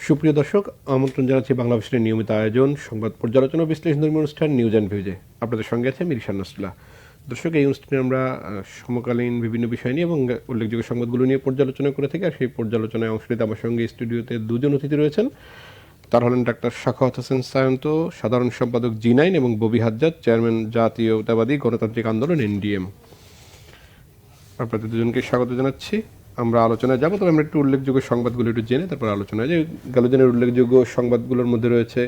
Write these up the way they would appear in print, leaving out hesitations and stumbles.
সুপ্রিয় দর্শক, আমন্ত্রণ জানাচ্ছি বাংলা ভাষার নিয়মিত আয়োজন সংবাদ পর্যালোচনা বিশ্লেষণধর্মী অনুষ্ঠান নিউজ অ্যান্ড ভিউজে। আপনাদের সঙ্গে আছে মিরশান নাসরুল্লাহ। দর্শক, এই অনুষ্ঠানে আমরা সমকালীন বিভিন্ন বিষয় নিয়ে এবং উল্লেখযোগ্য সংবাদগুলো নিয়ে পর্যালোচনা করে থাকি। আর সেই পর্যালোচনায় অংশ নিতে আমার সঙ্গে স্টুডিওতে দুজন অতিথি রয়েছেন। তারা হলেন ডাক্তার সাখাওয়াত হোসেন সায়ন্ত, সাধারণ সম্পাদক জি9, এবং ববি হাজ্জাদ, চেয়ারম্যান জাতীয়তাবাদী গণতান্ত্রিক আন্দোলন এনডিএম। আপনাদের দুজনকে স্বাগত জানাচ্ছি। আমরা আলোচনায় যাবো, তবে আমরা একটু উল্লেখযোগ্য সংবাদগুলো একটু জেনে তারপর আলোচনায় যে গেল দিনের উল্লেখযোগ্য সংবাদগুলোর মধ্যে রয়েছে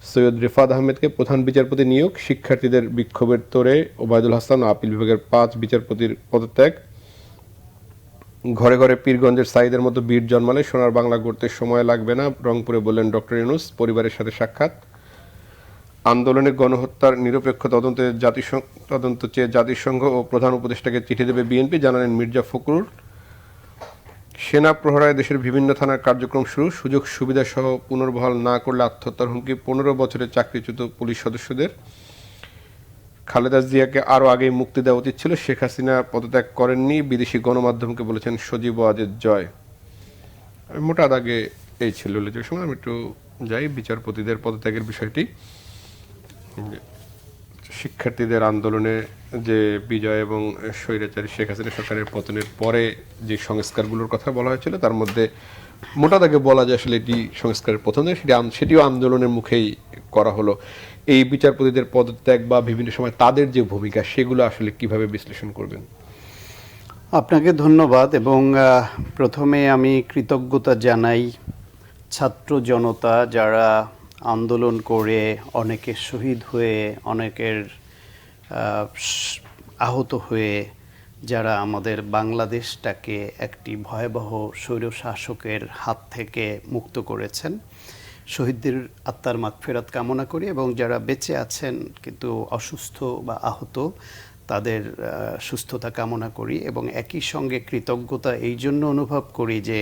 সৈয়দ রেফাত আহমেদকে প্রধান বিচারপতি নিয়োগ, শিক্ষার্থীদের বিক্ষোভের তোড়ে ওবায়দুল হাসান ও আপিল বিভাগের 5 বিচারপতির পদত্যাগ, ঘরে ঘরে পীরগঞ্জের সাইদের মতো বীর জন্মালে সোনার বাংলা গড়তে সময় লাগবে না, রংপুরে বললেন ডক্টর ইউনূস, পরিবারের সাথে সাক্ষাৎ, আন্দোলনে গণহত্যার নিরপেক্ষ তদন্ত চেয়ে জাতিসংঘ ও প্রধান উপদেষ্টাকে চিঠি দেবে বিএনপি, জানালেন মির্জা ফখরুল, সেনা প্রহরায় দেশের বিভিন্ন থানার কার্যক্রম শুরু, সুযোগ সুবিধা সহ পুনর্বহাল না করলে আত্মহত্যার হুমকি 15 বছরের চাকরিচ্যুত পুলিশ সদস্যদের, খালেদা জিয়াকে আরও আগেই মুক্তি দেওয়া উচিত ছিল, শেখ হাসিনা পদত্যাগ করেননি, বিদেশি গণমাধ্যমকে বলেছেন সজীব ওয়াজেদ জয়। মোটা দাগে এই ছিল যে সময়। আমি একটু যাই বিচারপতিদের পদত্যাগের বিষয়টি। শিক্ষার্থীদের আন্দোলনে যে বিজয় এবং স্বৈরাচারী শেখ হাসিনা সরকারের পতনের পরে যে সংস্কারগুলোর কথা বলা হয়েছিল, তার মধ্যে মোটা দাগে বলা যায় আসলে এটি সংস্কারের প্রথম দিন, সেটিও আন্দোলনের মুখেই করা হলো। এই বিচারপতিদের পদত্যাগ বা বিভিন্ন সময় তাদের যে ভূমিকা, সেগুলো আসলে কিভাবে বিশ্লেষণ করবেন? আপনাকে ধন্যবাদ। এবং প্রথমে আমি কৃতজ্ঞতা জানাই ছাত্র জনতা যারা আন্দোলন করে অনেকে শহীদ হয়ে, অনেকের আহত হয়ে, যারা আমাদের বাংলাদেশটাকে একটি ভয়াবহ স্বৈরশাসকের হাত থেকে মুক্ত করেছেন। শহীদদের আত্মার মাগফিরাত কামনা করি, এবং যারা বেঁচে আছেন কিন্তু অসুস্থ বা আহত, তাদের সুস্থতা কামনা করি। এবং একই সঙ্গে কৃতজ্ঞতা এই জন্য অনুভব করি যে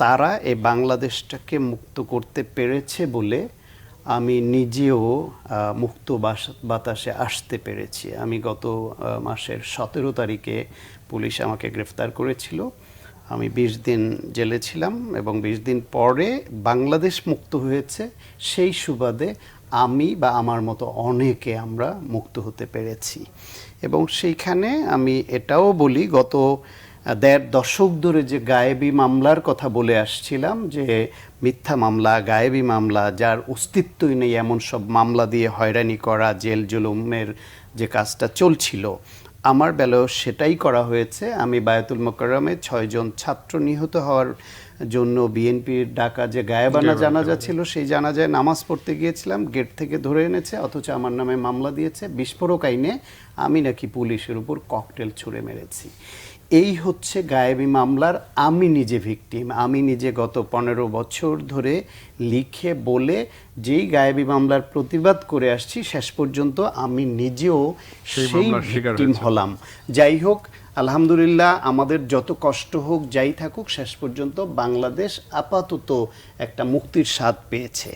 তারা এই বাংলাদেশটাকে মুক্ত করতে পেরেছে বলে আমি নিজেও মুক্ত বাতাসে আসতে পেরেছি। আমি গত মাসের 17 তারিখে পুলিশ আমাকে গ্রেফতার করেছিল। আমি 20 দিন জেলে ছিলাম, এবং 20 দিন পরে বাংলাদেশ মুক্ত হয়েছে। সেই সুবাদে আমি বা আমার মতো অনেকে আমরা মুক্ত হতে পেরেছি। এবং সেইখানে আমি এটাও বলি, গত 1.5 দশক ধরে যে গায়েবী মামলার কথা বলে আসছিলাম, যে মিথ্যা মামলা, গায়েবী মামলা, যার অস্তিত্বই নেই, এমন সব মামলা দিয়ে হয়রানি করা, জেল জুলুমের যে কাজটা চলছিল, আমার বেলায় সেটাই করা হয়েছে। আমি বায়াতুল মোকাররমে 6 জন ছাত্র নিহত হওয়ার জন্য বিএনপির ডাকা যে গায়েবানা জানাজা ছিল, সেই জানাজায় নামাজ পড়তে গিয়েছিলাম, গেট থেকে ধরে এনেছে, অথচ আমার নামে মামলা দিয়েছে বিস্ফোরক আইনে। আমি নাকি পুলিশের উপর ককটেল ছুঁড়ে মেরেছি। এই হচ্ছে গায়েবী মামলার আমি নিজে ভিকটিম। আমি নিজে গত 15 বছর ধরে লিখে বলে যেই গায়েবী মামলার প্রতিবাদ করে আসছি, শেষ পর্যন্ত আমি নিজেও সেই ভিকটিম হলাম। যাই হোক, আলহামদুলিল্লাহ, আমাদের যত কষ্ট হোক, যাই থাকুক, শেষ পর্যন্ত বাংলাদেশ আপাতত একটা মুক্তির স্বাদ পেয়েছে।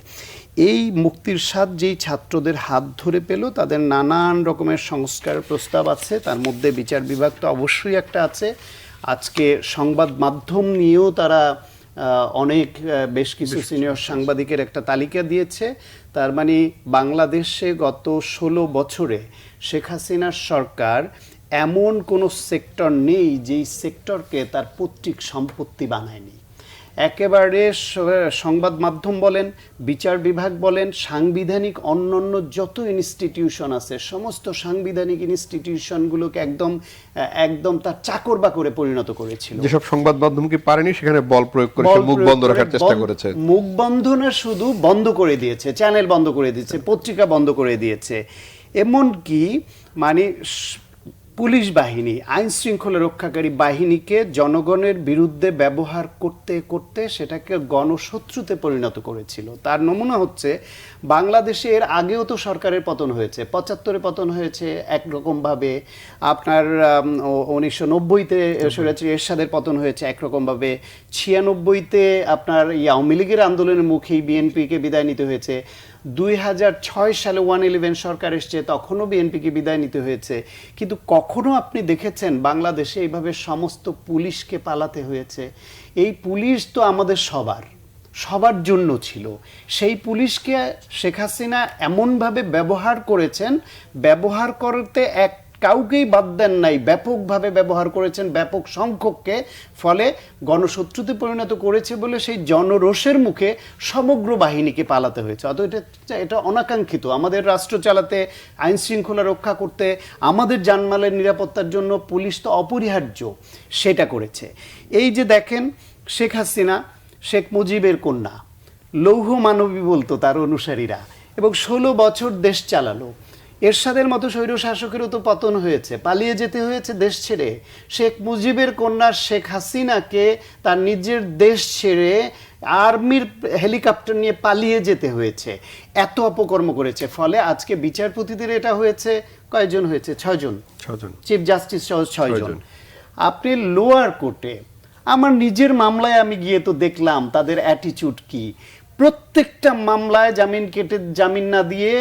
এই মুক্তির স্বাদ যেই ছাত্রদের হাত ধরে পেল, তাদের নানান রকমের সংস্কার প্রস্তাব আছে, তার মধ্যে বিচার বিভাগ তো অবশ্যই একটা আছে। আজকে সংবাদ মাধ্যম নিয়েও তারা বেশ কিছু সিনিয়র সাংবাদিকের একটা তালিকা দিয়েছে। তার মানে বাংলাদেশে গত 16 বছরে শেখ হাসিনার সরকার এমন কোনো সেক্টর নেই যেই সেক্টরকে তার পৈতৃক সম্পত্তি বানায়নি। একেবারে সংবাদ মাধ্যম বলেন, বিচার বিভাগ বলেন, সাংবিধানিক অন্যান্য যত ইনস্টিটিউশন আছে, সমস্ত সাংবিধানিক ইনস্টিটিউশনগুলোকে একদম তার চাকরবা করে পরিণত করেছিল। যেসব সংবাদ মাধ্যম কি পারেনি, সেখানে বল প্রয়োগ করে মুখ বন্ধ রাখার চেষ্টা করেছে। মুখ বন্ধ না, শুধু বন্ধ করে দিয়েছে, চ্যানেল বন্ধ করে দিয়েছে, পত্রিকা বন্ধ করে দিয়েছে। এমনকি মানে পুলিশ বাহিনী, আইন শৃঙ্খলা রক্ষাকারী বাহিনীকে জনগণের বিরুদ্ধে ব্যবহার করতে করতে সেটাকে গণশত্রুতে পরিণত করেছিল। তার নমুনা হচ্ছে, বাংলাদেশে এর আগেও তো সরকারের পতন হয়েছে। 75-এ পতন হয়েছে একরকমভাবে, আপনার 1990-তে স্বৈরাচারী এরশাদের পতন হয়েছে একরকমভাবে, 96-তে আপনার আওয়ামী লীগের আন্দোলনের মুখেই বিএনপিকে বিদায় নিতে হয়েছে, 2006 সালে 111 সরকার এসছে, তখনও বিএনপিকে বিদায় নিতে হয়েছে। কিন্তু কখনো আপনি দেখেছেন বাংলাদেশে এইভাবে সমস্ত পুলিশকে পালাতে হয়েছে? এই পুলিশ তো আমাদের সবার, সবার জন্য ছিল। সেই পুলিশকে শেখ হাসিনা এমনভাবে ব্যবহার করেছেন, ব্যবহার করতে কাউকেই বাদ দেন নাই, ব্যাপকভাবে ব্যবহার করেছেন, ব্যাপক সংখ্যককে, ফলে গণশত্রুতে পরিণত করেছে বলে সেই জনরোষের মুখে সমগ্র বাহিনীকে পালাতে হয়েছে। অতএব এটা অনাকাঙ্ক্ষিত। আমাদের রাষ্ট্র চালাতে, আইন শৃঙ্খলা রক্ষা করতে, আমাদের জানমালের নিরাপত্তার জন্য পুলিশ তো অপরিহার্য, সেটা করেছে। এই যে দেখেন, শেখ হাসিনা শেখ মুজিবের কন্যা, লৌহ মানবী বলতো তার অনুসারীরা, এবং 16 বছর দেশ চালালো। এরশাদের মতো স্বৈর শাসকেরও তো পতন হয়েছে, পালিয়ে যেতে হয়েছে দেশ ছেড়ে। শেখ মুজিবের কন্যা শেখ হাসিনাকে তার নিজের দেশ ছেড়ে আর্মির হেলিকপ্টার নিয়ে পালিয়ে যেতে হয়েছে, এত অপকর্ম করেছে। ফলে আজকে বিচারপতিদের এটা হয়েছে, কয়জন হয়েছে? 6 জন, চিফ জাস্টিস সহ 6 জন। আপনি লোয়ার কোর্টে, আমার নিজের মামলায় আমি গিয়ে তো দেখলাম তাদের অ্যাটিচিউড কি। প্রত্যেকটা মামলায় জামিন কেটে, জামিন না দিয়ে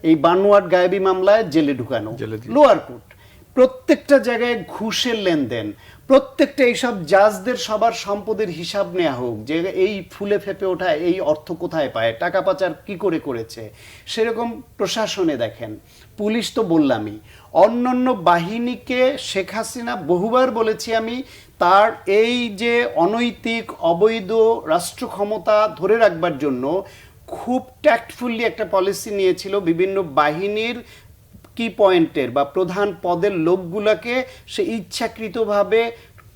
এই বানোয়াট গায়েবী মামলায় জেলে ঢুকানো। লোয়ার কোর্ট প্রত্যেকটা জায়গায় ঘুষের লেনদেন, প্রত্যেকটা এইসব জাজদের সবার সম্পদের হিসাব নেওয়া হোক, যে এই ফুলে ফেপে ওঠা এই অর্থ কোথায় পায়, টাকা পাচার কি করে করেছে। সেরকম প্রশাসনে দেখেন, পুলিশ তো বললামই, অন্যান্য বাহিনীকে শেখ হাসিনা, বহুবার বলেছি আমি, তার এই যে অনৈতিক অবৈধ রাষ্ট্র ক্ষমতা ধরে রাখবার জন্য খুব ট্যাক্টফুলি একটা পলিসি নিয়েছিল। বিভিন্ন বাহিনীর কি পয়েন্টের বা প্রধান পদের লোকগুলোকে সে ইচ্ছাকৃতভাবে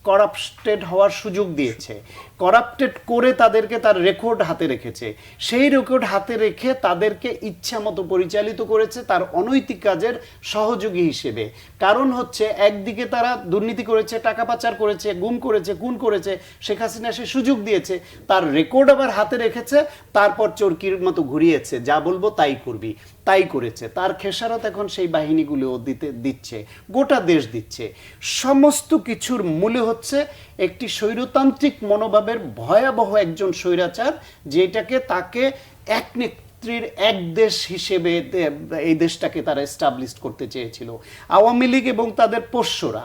করাপ্টেড হওয়ার সুযোগ দিয়েছে, করাপ্টেড করে তাদেরকে তার রেকর্ড হাতে রেখেছে। সেই রেকর্ড হাতে রেখে তাদেরকে ইচ্ছা মতো পরিচালিত করেছে তার অনৈতিক কাজের সহযোগী হিসেবে। কারণ হচ্ছে, একদিকে তারা দুর্নীতি করেছে, টাকা পাচার করেছে, গুম করেছে, খুন করেছে, শেখ হাসিনা সে সুযোগ দিয়েছে, তার রেকর্ড আবার হাতে রেখেছে, তারপর চোরকির মতো ঘুরিয়েছে, যা বলবো তাই করবি, তাই করেছে। তার খেসারত এখন সেই বাহিনীগুলো দিচ্ছে, গোটা দেশ দিচ্ছে। সমস্ত কিছুর মূলে হচ্ছে একটি স্বৈরতান্ত্রিক মনোভাবের ভয়াবহ একজন স্বৈরাচার, যেটাকে তাকে এক নেত্রীর এক দেশ হিসেবে এই দেশটাকে তারা এস্টাবলিশ করতে চেয়েছিল। আওয়ামী লীগ এবং তাদের পোষ্যরা,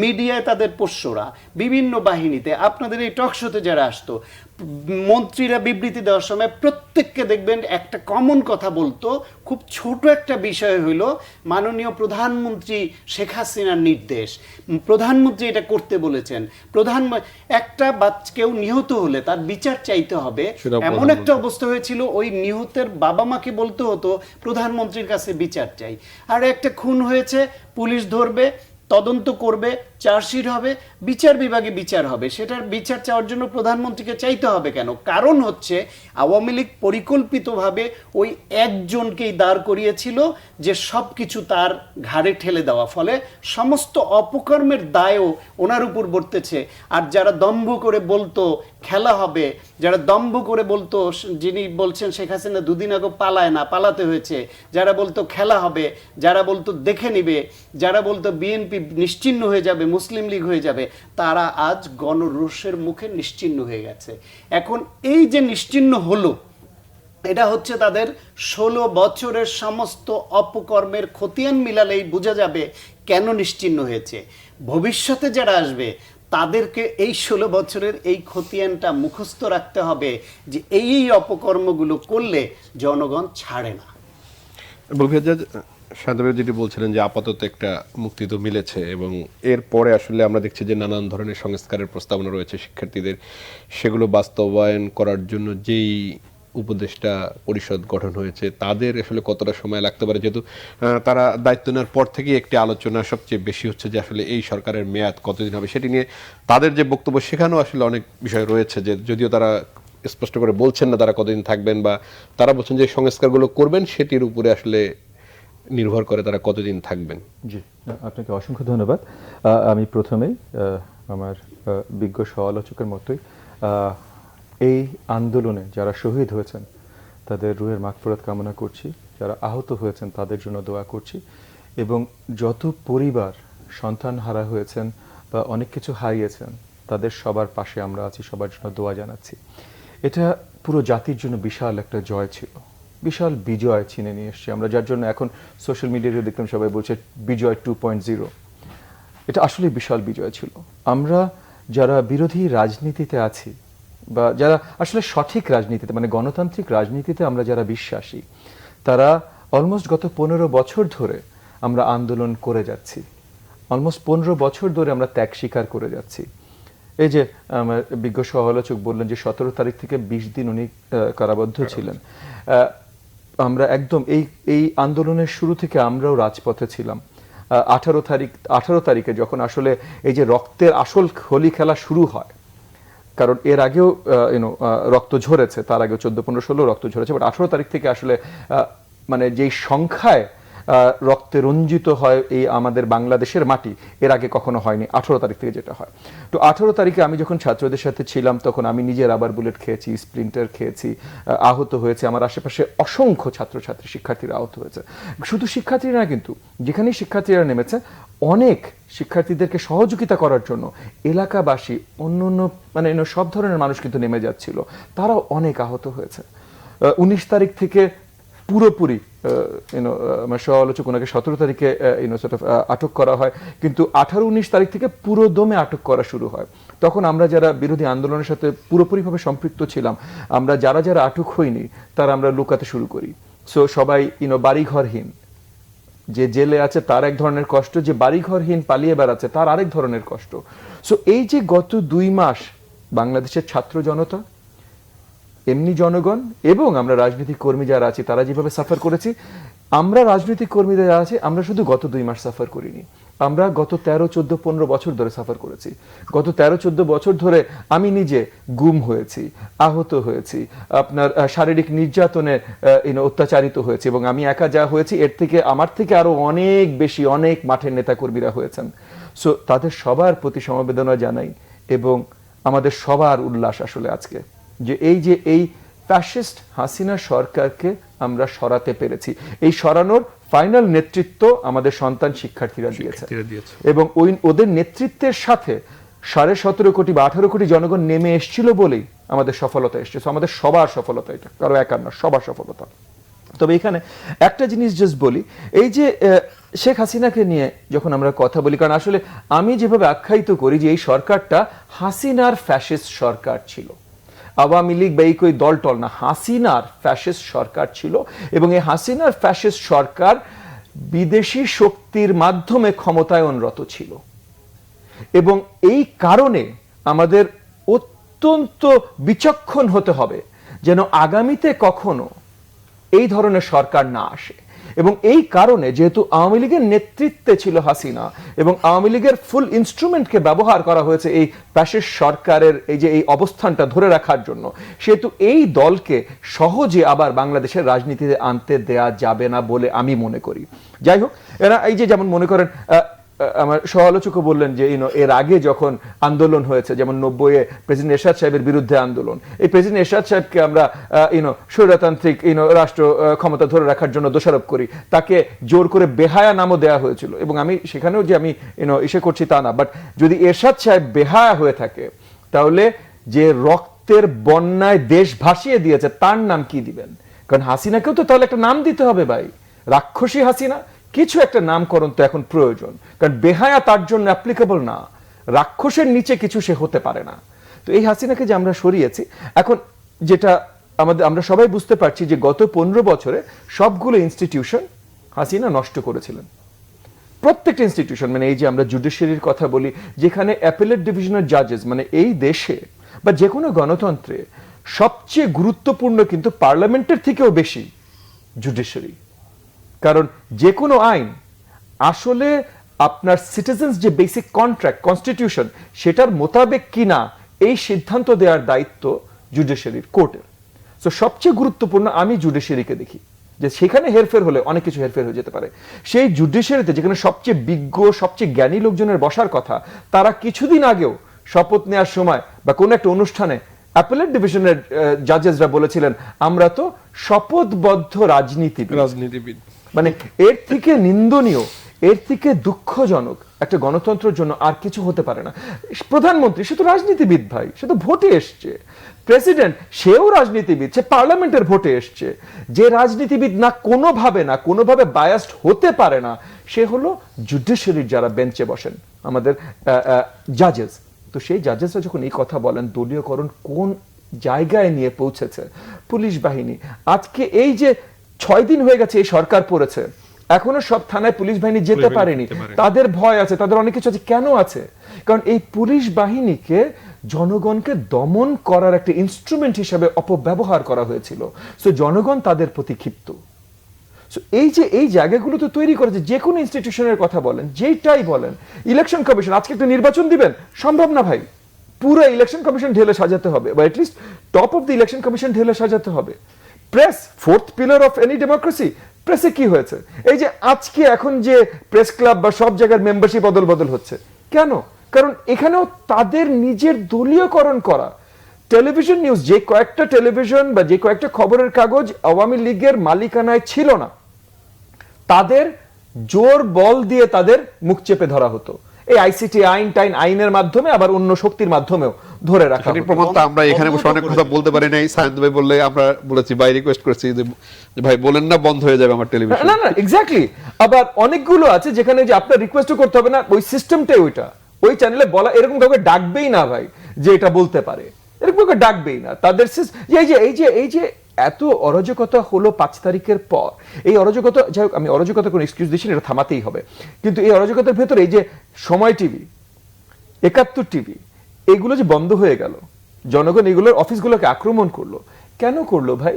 মিডিয়ায় তাদের পোষ্যরা, বিভিন্ন বাহিনীতে, আপনাদের এই টক শোতে যারা আসতো, মন্ত্রীরা বিবৃতি দেওয়ার সময় প্রত্যেককে দেখবেন একটা কমন কথা বলতো, খুব ছোট একটা বিষয় হইল মাননীয় প্রধানমন্ত্রী শেখ হাসিনার নির্দেশ, প্রধানমন্ত্রী এটা করতে বলেছেন, একটা কেউ নিহত হলে তার বিচার চাইতে হবে, এমন একটা অবস্থা হয়েছিল ওই নিহতের বাবা মাকে বলতে হতো প্রধানমন্ত্রীর কাছে বিচার চাই। আর একটা খুন হয়েছে, পুলিশ ধরবে, তদন্ত করবে, চার্জশিট হবে, বিচার বিভাগে বিচার হবে, সেটার বিচার চাওয়ার জন্য প্রধানমন্ত্রীকে চাইতে হবে কেন? কারণ হচ্ছে আওয়ামী লীগ পরিকল্পিতভাবে ওই একজনকেই দাঁড় করিয়েছিল যে সব কিছু তার ঘাড়ে ঠেলে দেওয়া, ফলে সমস্ত অপকর্মের দায়ও ওনার উপর বর্তেছে। আর যারা দম্ভ করে বলতো খেলা হবে, যারা দম্ভ করে বলতো, যিনি বলছেন শেখ হাসিনা দুদিন আগে পালায় না, পালাতে হয়েছে, যারা বলতো খেলা হবে, যারা বলতো দেখে নিবে, যারা বলতো বিএনপি নিশ্চিহ্ন হয়ে যাবে, মুসলিম লীগ হয়ে যাবে, তারা আজ গণরোষের মুখে নিশ্চিহ্ন হয়ে গেছে। এখন এই যে নিশ্চিহ্ন হলো, এটা হচ্ছে তাদের 16 বছরের সমস্ত অপকর্মের খতিয়ান মিলালেই বোঝা যাবে কেন নিশ্চিহ্ন হয়েছে। ভবিষ্যতে যারা আসবে তাদেরকে এই 16 বছরের এই খতিয়ানটা মুখস্থ রাখতে হবে যে এই অপকর্মগুলো করলে জনগণ ছাড়ে না। সাধারণ যেটি বলছিলেন যে আপাতত একটা মুক্তি তো মিলেছে, এবং এরপরে আসলে আমরা দেখছি যে নানান ধরনের সংস্কারের প্রস্তাবনা রয়েছে শিক্ষার্থীদের, সেগুলো বাস্তবায়ন করার জন্য যেই উপদেষ্টা পরিষদ গঠন হয়েছে তাদের আসলে কতটা সময় লাগতে পারে, যেহেতু তারা দায়িত্ব নেওয়ার পর থেকেই একটি আলোচনা সবচেয়ে বেশি হচ্ছে যে আসলে এই সরকারের মেয়াদ কতদিন হবে সেটি নিয়ে তাদের যে বক্তব্য, সেখানেও আসলে অনেক বিষয় রয়েছে, যে যদিও তারা স্পষ্ট করে বলছেন না তারা কতদিন থাকবেন, বা তারা বলছেন যে সংস্কারগুলো করবেন সেটির উপরে আসলে নির্ভর করে তারা কতদিন থাকবেন। জি, আপনাকে অসংখ্য ধন্যবাদ। আমি প্রথমেই আমার বিজ্ঞ সহ-আলোচকের মতোই এই আন্দোলনে যারা শহীদ হয়েছেন তাদের রুহের মাগফিরাত কামনা করছি, যারা আহত হয়েছেন তাদের জন্য দোয়া করছি, এবং যত পরিবার সন্তান হারা হয়েছেন বা অনেক কিছু হারিয়েছেন তাদের সবার পাশে আমরা আছি, সবার জন্য দোয়া জানাচ্ছি। এটা পুরো জাতির জন্য বিশাল একটা জয় ছিল, বিশাল বিজয় ছিনে নিয়ে এসছি আমরা, যার জন্য এখন সোশ্যাল মিডিয়াতে দেখলাম সবাই বলছে বিজয় 2.0। এটা আসলে বিশাল বিজয় ছিল। আমরা যারা বিরোধী রাজনীতিতে আছি বা যারা আসলে সঠিক রাজনীতিতে মানে গণতান্ত্রিক রাজনীতিতে আমরা যারা বিশ্বাসী, তারা অলমোস্ট গত 15 বছর ধরে আমরা আন্দোলন করে যাচ্ছি, অলমোস্ট 15 বছর ধরে আমরা ত্যাগ স্বীকার করে যাচ্ছি। এই যে আমার বিজ্ঞ সহ-আলোচক বললেন যে 17 তারিখ থেকে 20 দিন উনি কারাবদ্ধ ছিলেন। আমরা একদম এই আন্দোলনের শুরু থেকে আমরাও রাজপথে ছিলাম। 18 তারিখে যখন আসলে এই যে রক্তের আসল হোলি খেলা শুরু হয়, কারণ এর আগেও রক্ত ঝরেছে, তার আগেও 14, 15, 16 রক্ত ঝরেছে, বাট 18 তারিখ থেকে আসলে মানে যেই সংখ্যায় রক্তে রঞ্জিত হয় এই আমাদের বাংলাদেশের মাটি, এর আগে কখনো হয়নি। 18 তারিখ থেকে যেটা হয়, তো 18 তারিখে আমি যখন ছাত্রদের সাথে ছিলাম তখন আমি নিজে রাবার বুলেট খেয়েছি, স্প্লিন্টার খেয়েছি, আহত হয়েছে, আমার আশেপাশে অসংখ্য ছাত্রছাত্রী শিক্ষার্থীরা আহত হয়েছে। শুধু শিক্ষার্থীরা না, কিন্তু যেখানেই শিক্ষার্থীরা নেমেছে অনেক শিক্ষার্থীদেরকে সহযোগিতা করার জন্য এলাকাবাসী, অন্য মানে সব ধরনের মানুষ কিন্তু নেমে যাচ্ছিল, তারাও অনেক আহত হয়েছে। 19 তারিখ থেকে পুরোপুরি আমার সহ-আলোচক ওনাকে 17 তারিখে আটক করা হয়, কিন্তু 18-19 তারিখ থেকে পুরো দমে আটক করা শুরু হয়। তখন আমরা যারা বিরোধী আন্দোলনের সাথে পুরোপুরিভাবে সম্পৃক্ত ছিলাম, আমরা যারা যারা আটক হইনি তারা আমরা লুকাতে শুরু করি। সো সবাই বাড়িঘরহীন, যে জেলে আছে তার এক ধরনের কষ্ট, যে বাড়িঘরহীন পালিয়ে বেড়াচ্ছে তার আরেক ধরনের কষ্ট। সো এই যে গত 2 মাস বাংলাদেশের ছাত্র জনতা, এমনি জনগণ এবং আমরা রাজনৈতিক কর্মী যারা আছি তারা যেভাবে সাফার করেছি, আমরা রাজনৈতিক কর্মীদের যারা আছি আমরা শুধু গত 2 মাস সাফার করিনি, আমরা গত 13, 14, 15 বছর ধরে সাফার করেছি। গত 13, 14 বছর ধরে আমি নিজে গুম হয়েছি, আহত হয়েছি, আপনার শারীরিক নির্যাতনে অত্যাচারিত হয়েছি, এবং আমি একা যা হয়েছি এর থেকে আমার থেকে আরো অনেক বেশি অনেক মাঠের নেতাকর্মীরা হয়েছেন। সো তাদের সবার প্রতি সমবেদনা জানাই, এবং আমাদের সবার উল্লাস আসলে আজকে যে এই ফ্যাসিস্ট হাসিনা সরকারকে আমরা সরাতে পেরেছি। এই সরানোর ফাইনাল নেতৃত্ব আমাদের সন্তান শিক্ষার্থীরা দিয়েছে, এবং ওদের নেতৃত্বের সাথে 17.5 কোটি বা 18 কোটি জনগণ নেমে এসেছিল বলেই আমাদের সফলতা এসেছে। আমাদের সবার সফলতা, এটা কারো একার না, সবার সফলতা। তবে এখানে একটা জিনিস জাস্ট বলি, এই যে শেখ হাসিনাকে নিয়ে যখন আমরা কথা বলি, কারণ আসলে আমি যেভাবে আখ্যায়িত করি যে এই সরকারটা হাসিনার ফ্যাসিস্ট সরকার ছিল, আওয়ামী লীগ বা এই কই দল টল না, হাসিনার ফ্যাসিস্ট সরকার ছিল, এবং এই হাসিনার ফ্যাসিস্ট সরকার বিদেশি শক্তির মাধ্যমে ক্ষমতায়নরত ছিল, এবং এই কারণে আমাদের অত্যন্ত বিচক্ষণ হতে হবে যেন আগামীতে কখনো এই ধরনের সরকার না আসে। এবং এই কারণে যেহেতু আওয়ামী লীগের নেতৃত্বে ছিল হাসিনা, এবং আওয়ামী লীগের ফুল ইনস্ট্রুমেন্টকে ব্যবহার করা হয়েছে এই ফ্যাসিস্ট সরকারের এই যে এই অবস্থানটা ধরে রাখার জন্য, সেহেতু এই দলকে সহজে আবার বাংলাদেশের রাজনীতিতে আনতে দেয়া যাবে না বলে আমি মনে করি। যাই হোক, এরা এই যে যেমন মনে করেন আমার সহ-আলোচকও বললেন যে এর আগে যখন আন্দোলন হয়েছে, যেমন 90-এ প্রেসিডেন্ট এরশাদ সাহেবের বিরুদ্ধে আন্দোলন, এই প্রেসিডেন্ট এরশাদ সাহেবকে আমরা স্বৈরতান্ত্রিক রাষ্ট্র ক্ষমতা ধরে রাখার জন্য দোষারোপ করি, তাকে জোর করে বেহায়া নামও দেওয়া হয়েছিল, এবং আমি সেখানেও যে আমি ইসে করছি তা না, বাট যদি এরশাদ সাহেব বেহায়া হয়ে থাকে তাহলে যে রক্তের বন্যায় দেশ ভাসিয়ে দিয়েছে তার নাম কি দিবেন? কারণ হাসিনাকেও তো তাহলে একটা নাম দিতে হবে ভাই, রাক্ষসী হাসিনা, কিছু একটা নামকরণ তো এখন প্রয়োজন, কারণ বেহায়া তার জন্য অ্যাপ্লিকেবল না, রাক্ষসের নিচে কিছু সে হতে পারে না। তো এই হাসিনাকে যে আমরা সরিয়েছি, এখন যেটা আমরা সবাই বুঝতে পারছি যে গত 15 বছরে সবগুলো ইনস্টিটিউশন হাসিনা নষ্ট করেছিলেন, প্রত্যেকটা ইনস্টিটিউশন। মানে এই যে আমরা জুডিশিয়ারির কথা বলি, যেখানে অ্যাপেলেট ডিভিশনের জাজেস, মানে এই দেশে বা যে কোনো গণতন্ত্রে সবচেয়ে গুরুত্বপূর্ণ কিন্তু পার্লামেন্টের থেকেও বেশি জুডিশিয়ারি, কারণ যে কোনো আইন আসলে আপনার সিটিজেন্স যে বেসিক কন্ট্রাক্ট কনস্টিটিউশন সেটার মোতাবেক কিনা এই সিদ্ধান্ত দেওয়ার দায়িত্ব জুডিশিয়ারির, কোর্টের। তো সবচেয়ে গুরুত্বপূর্ণ আমি জুডিশিয়ারিকে দেখি, যে সেখানে হেরফের হলে অনেক কিছু হেরফের হয়ে যেতে পারে। সেই জুডিশিয়ারিতে যেখানে সবচেয়ে বিজ্ঞ সবচেয়ে জ্ঞানী লোকজনের বসার কথা, তারা কিছুদিন আগেও শপথ নেওয়ার সময় বা কোনো একটা অনুষ্ঠানে অ্যাপেলেট ডিভিশনের জাজেসরা বলেছিলেন আমরা তো শপথবদ্ধ রাজনীতিবিদ। মানে এর থেকে নিন্দনীয়, এর থেকে দুঃখজনক একটা গণতন্ত্রের জন্য আর কিছু হতে পারে না। প্রধানমন্ত্রী সে তো রাজনীতিবিদ ভাই, সে তো ভোটে এসছে, প্রেসিডেন্ট সেও রাজনীতিবিদ, সে পার্লামেন্টের ভোটে এসছে। যে রাজনীতিবিদ না কোনোভাবে বায়াসড হতে পারে না, সে হলো জুডিশিয়ারির যারা বেঞ্চে বসেন, আমাদের জাজেস। তো সেই জাজেসরা যখন এই কথা বলেন, দলীয়করণ কোন জায়গায় নিয়ে পৌঁছেছে পুলিশ বাহিনী। আজকে এই যে 6 দিন হয়ে গেছে এই সরকার পড়েছে, এখনো সব থানায় পুলিশ বাহিনী যেতে পারেনি, তাদের ভয় আছে, তাদের অনেক কিছু আছে। কেন আছে? কারণ এই পুলিশ বাহিনীকে জনগণকে দমন করার একটা ইনস্ট্রুমেন্ট হিসেবে অপব্যবহার করা হয়েছিল। সো জনগণ তাদের প্রতি ক্ষিপ্ত। এই যে এই জায়গাগুলো তো তৈরি করেছে, যে কোনো ইনস্টিটিউশনের কথা বলেন, যেটাই বলেন, ইলেকশন কমিশন আজকে একটা নির্বাচন দিবেন, সম্ভব না ভাই। পুরো ইলেকশন কমিশন ঢেলে সাজাতে হবে, বা at least top of the election commission ঢেলে সাজাতে হবে। Press, fourth pillar of any democracy, প্রেসে কি হয়েছে? এই যে আজকে এখন যে প্রেস ক্লাব বা সব জায়গার মেম্বারশিপ বদল বদল হচ্ছে কেন? কারণ এখানেও তাদের নিজের দলীয়করণ করা। টেলিভিশন নিউজ, যে কয়েকটা টেলিভিশন বা যে কয়েকটা খবরের কাগজ আওয়ামী লীগের মালিকানায় ছিল না, তাদের জোর বল দিয়ে তাদের মুখ চেপে ধরা হতো। এই আইসিটি আইনের মাধ্যমে, আবার অন্য শক্তির মাধ্যমেও ধরে রাখা হতো। প্রমাণ তো আমরা এখানে বসে অনেক কথা বলতে পারি নাই। সায়েন্স ভাই বললে আমরা বলেছি, ভাই রিকোয়েস্ট করেছি যে ভাই বলেন না, বন্ধ হয়ে যাবে আমার টেলিভিশন। না এক্স্যাক্টলি। আবার অনেকগুলো আছে যেখানে যে আপনার রিকোয়েস্টও করতে হবে না, ওই সিস্টেমটাই ওইটা, ওই চ্যানেলে বলা, এরকম কাউকে ডাকবেই না ভাই যে এটা বলতে পারে, এরকম কাউকে ডাকবেই না। তাদের এই যে এত অরাজকতা হলো 5 তারিখের পর, এই অরাজকতা, যাই হোক আমি অরাজকতা কোনো এক্সকিউজ দিচ্ছি না, এটা থামাতেই হবে। কিন্তু এই অরাজকতার ভেতরে এই যে সময় টিভি, 71 টিভি, এগুলো যে বন্ধ হয়ে গেল, জনগণ এগুলোর অফিসগুলোকে আক্রমণ করলো, কেন করলো ভাই?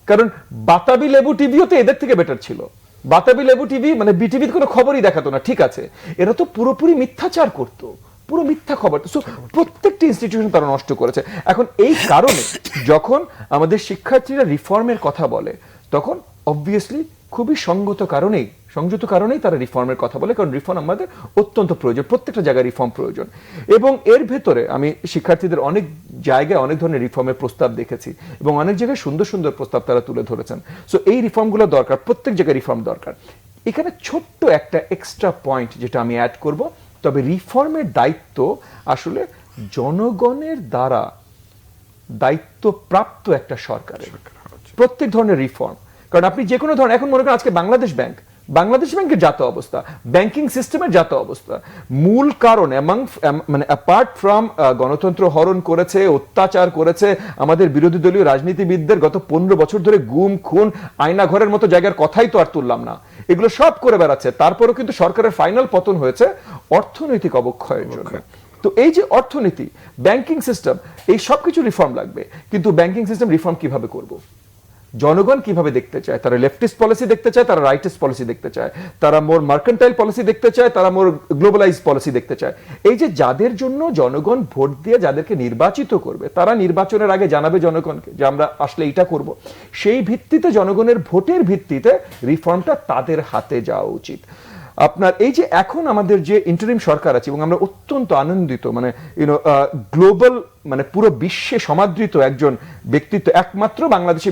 কারণ বাতাবি লেবু টিভিও তো এদের থেকে বেটার ছিল। বাতাবি লেবু টিভি মানে বিটিভিতে কোনো খবরই দেখাতো না, ঠিক আছে, এরা তো পুরোপুরি মিথ্যাচার করতো, পুরো মিথ্যা খবর। প্রত্যেকটি ইনস্টিটিউশন তারা নষ্ট করেছে। এখন এই কারণে যখন আমাদের শিক্ষার্থীরা রিফর্মের কথা বলে, তখন অবভিয়াসলি খুবই সংযত কারণেই তারা রিফর্মের কথা বলে, কারণ রিফর্ম আমাদের অত্যন্ত প্রয়োজন, প্রত্যেকটা জায়গায় রিফর্ম প্রয়োজন। এবং এর ভেতরে আমি শিক্ষার্থীদের অনেক জায়গায় অনেক ধরনের রিফর্মের প্রস্তাব দেখেছি, এবং অনেক জায়গায় সুন্দর সুন্দর প্রস্তাব তারা তুলে ধরেছেন। সো এই রিফর্মগুলো দরকার, প্রত্যেক জায়গায় রিফর্ম দরকার। এখানে ছোট্ট একটা এক্সট্রা পয়েন্ট যেটা আমি অ্যাড করব, তবে রিফর্মের দায়িত্ব আসলে জনগণের দ্বারা দায়িত্বপ্রাপ্ত একটা সরকারের, প্রত্যেক ধরনের রিফর্ম। কারণ আপনি যে কোনো ধরনের, এখন মনে করেন আজকে বাংলাদেশ ব্যাংকের যত অবস্থা, ব্যাংকিং সিস্টেমের যত অবস্থা, মূল কারণ মানে অ্যাপার্ট ফ্রম গণতন্ত্র হরণ করেছে, অত্যাচার করেছে আমাদের বিরোধী দলীয় রাজনীতিবিদদের গত 15 বছর ধরে গুম খুন, আয়না ঘরের মতো জায়গার কথাই তো আর তুললাম না, এগুলো সব করে বেড়াচ্ছে। তারপরেও কিন্তু সরকারের ফাইনাল পতন হয়েছে অর্থনৈতিক অবক্ষয়ের জন্য। তো এই যে অর্থনীতি, ব্যাংকিং সিস্টেম, এই সব কিছু রিফর্ম লাগবে। কিন্তু ব্যাংকিং সিস্টেম রিফর্ম কিভাবে করব? জনগণ কিভাবে দেখতে চায়? তারা লেফটিস্ট পলিসি দেখতে চায়, তারা রাইটিস্ট পলিসি দেখতে চায়, তারা মোর মার্কেন্টাইল পলিসি দেখতে চায়, তারা মোর গ্লোবালাইজ পলিসি দেখতে চায়। এই যে যাদের জন্য জনগণ ভোট দিয়ে যাদেরকে নির্বাচিত করবে, তারা নির্বাচনের আগে জানাবে জনগণকে যে আমরা আসলে এটা করব, সেই ভিত্তিতে জনগণের ভোটের ভিত্তিতে রিফর্মটা তাদের হাতে যাওয়া উচিত। আপনার এই যে এখন আমাদের যে ইন্টারিম সরকার আছে, এবং আমরা অত্যন্ত আনন্দিত, মানে গ্লোবাল, মানে পুরো বিশ্বে সমাদৃত একজন ব্যক্তিত্ব, একমাত্র বাংলাদেশি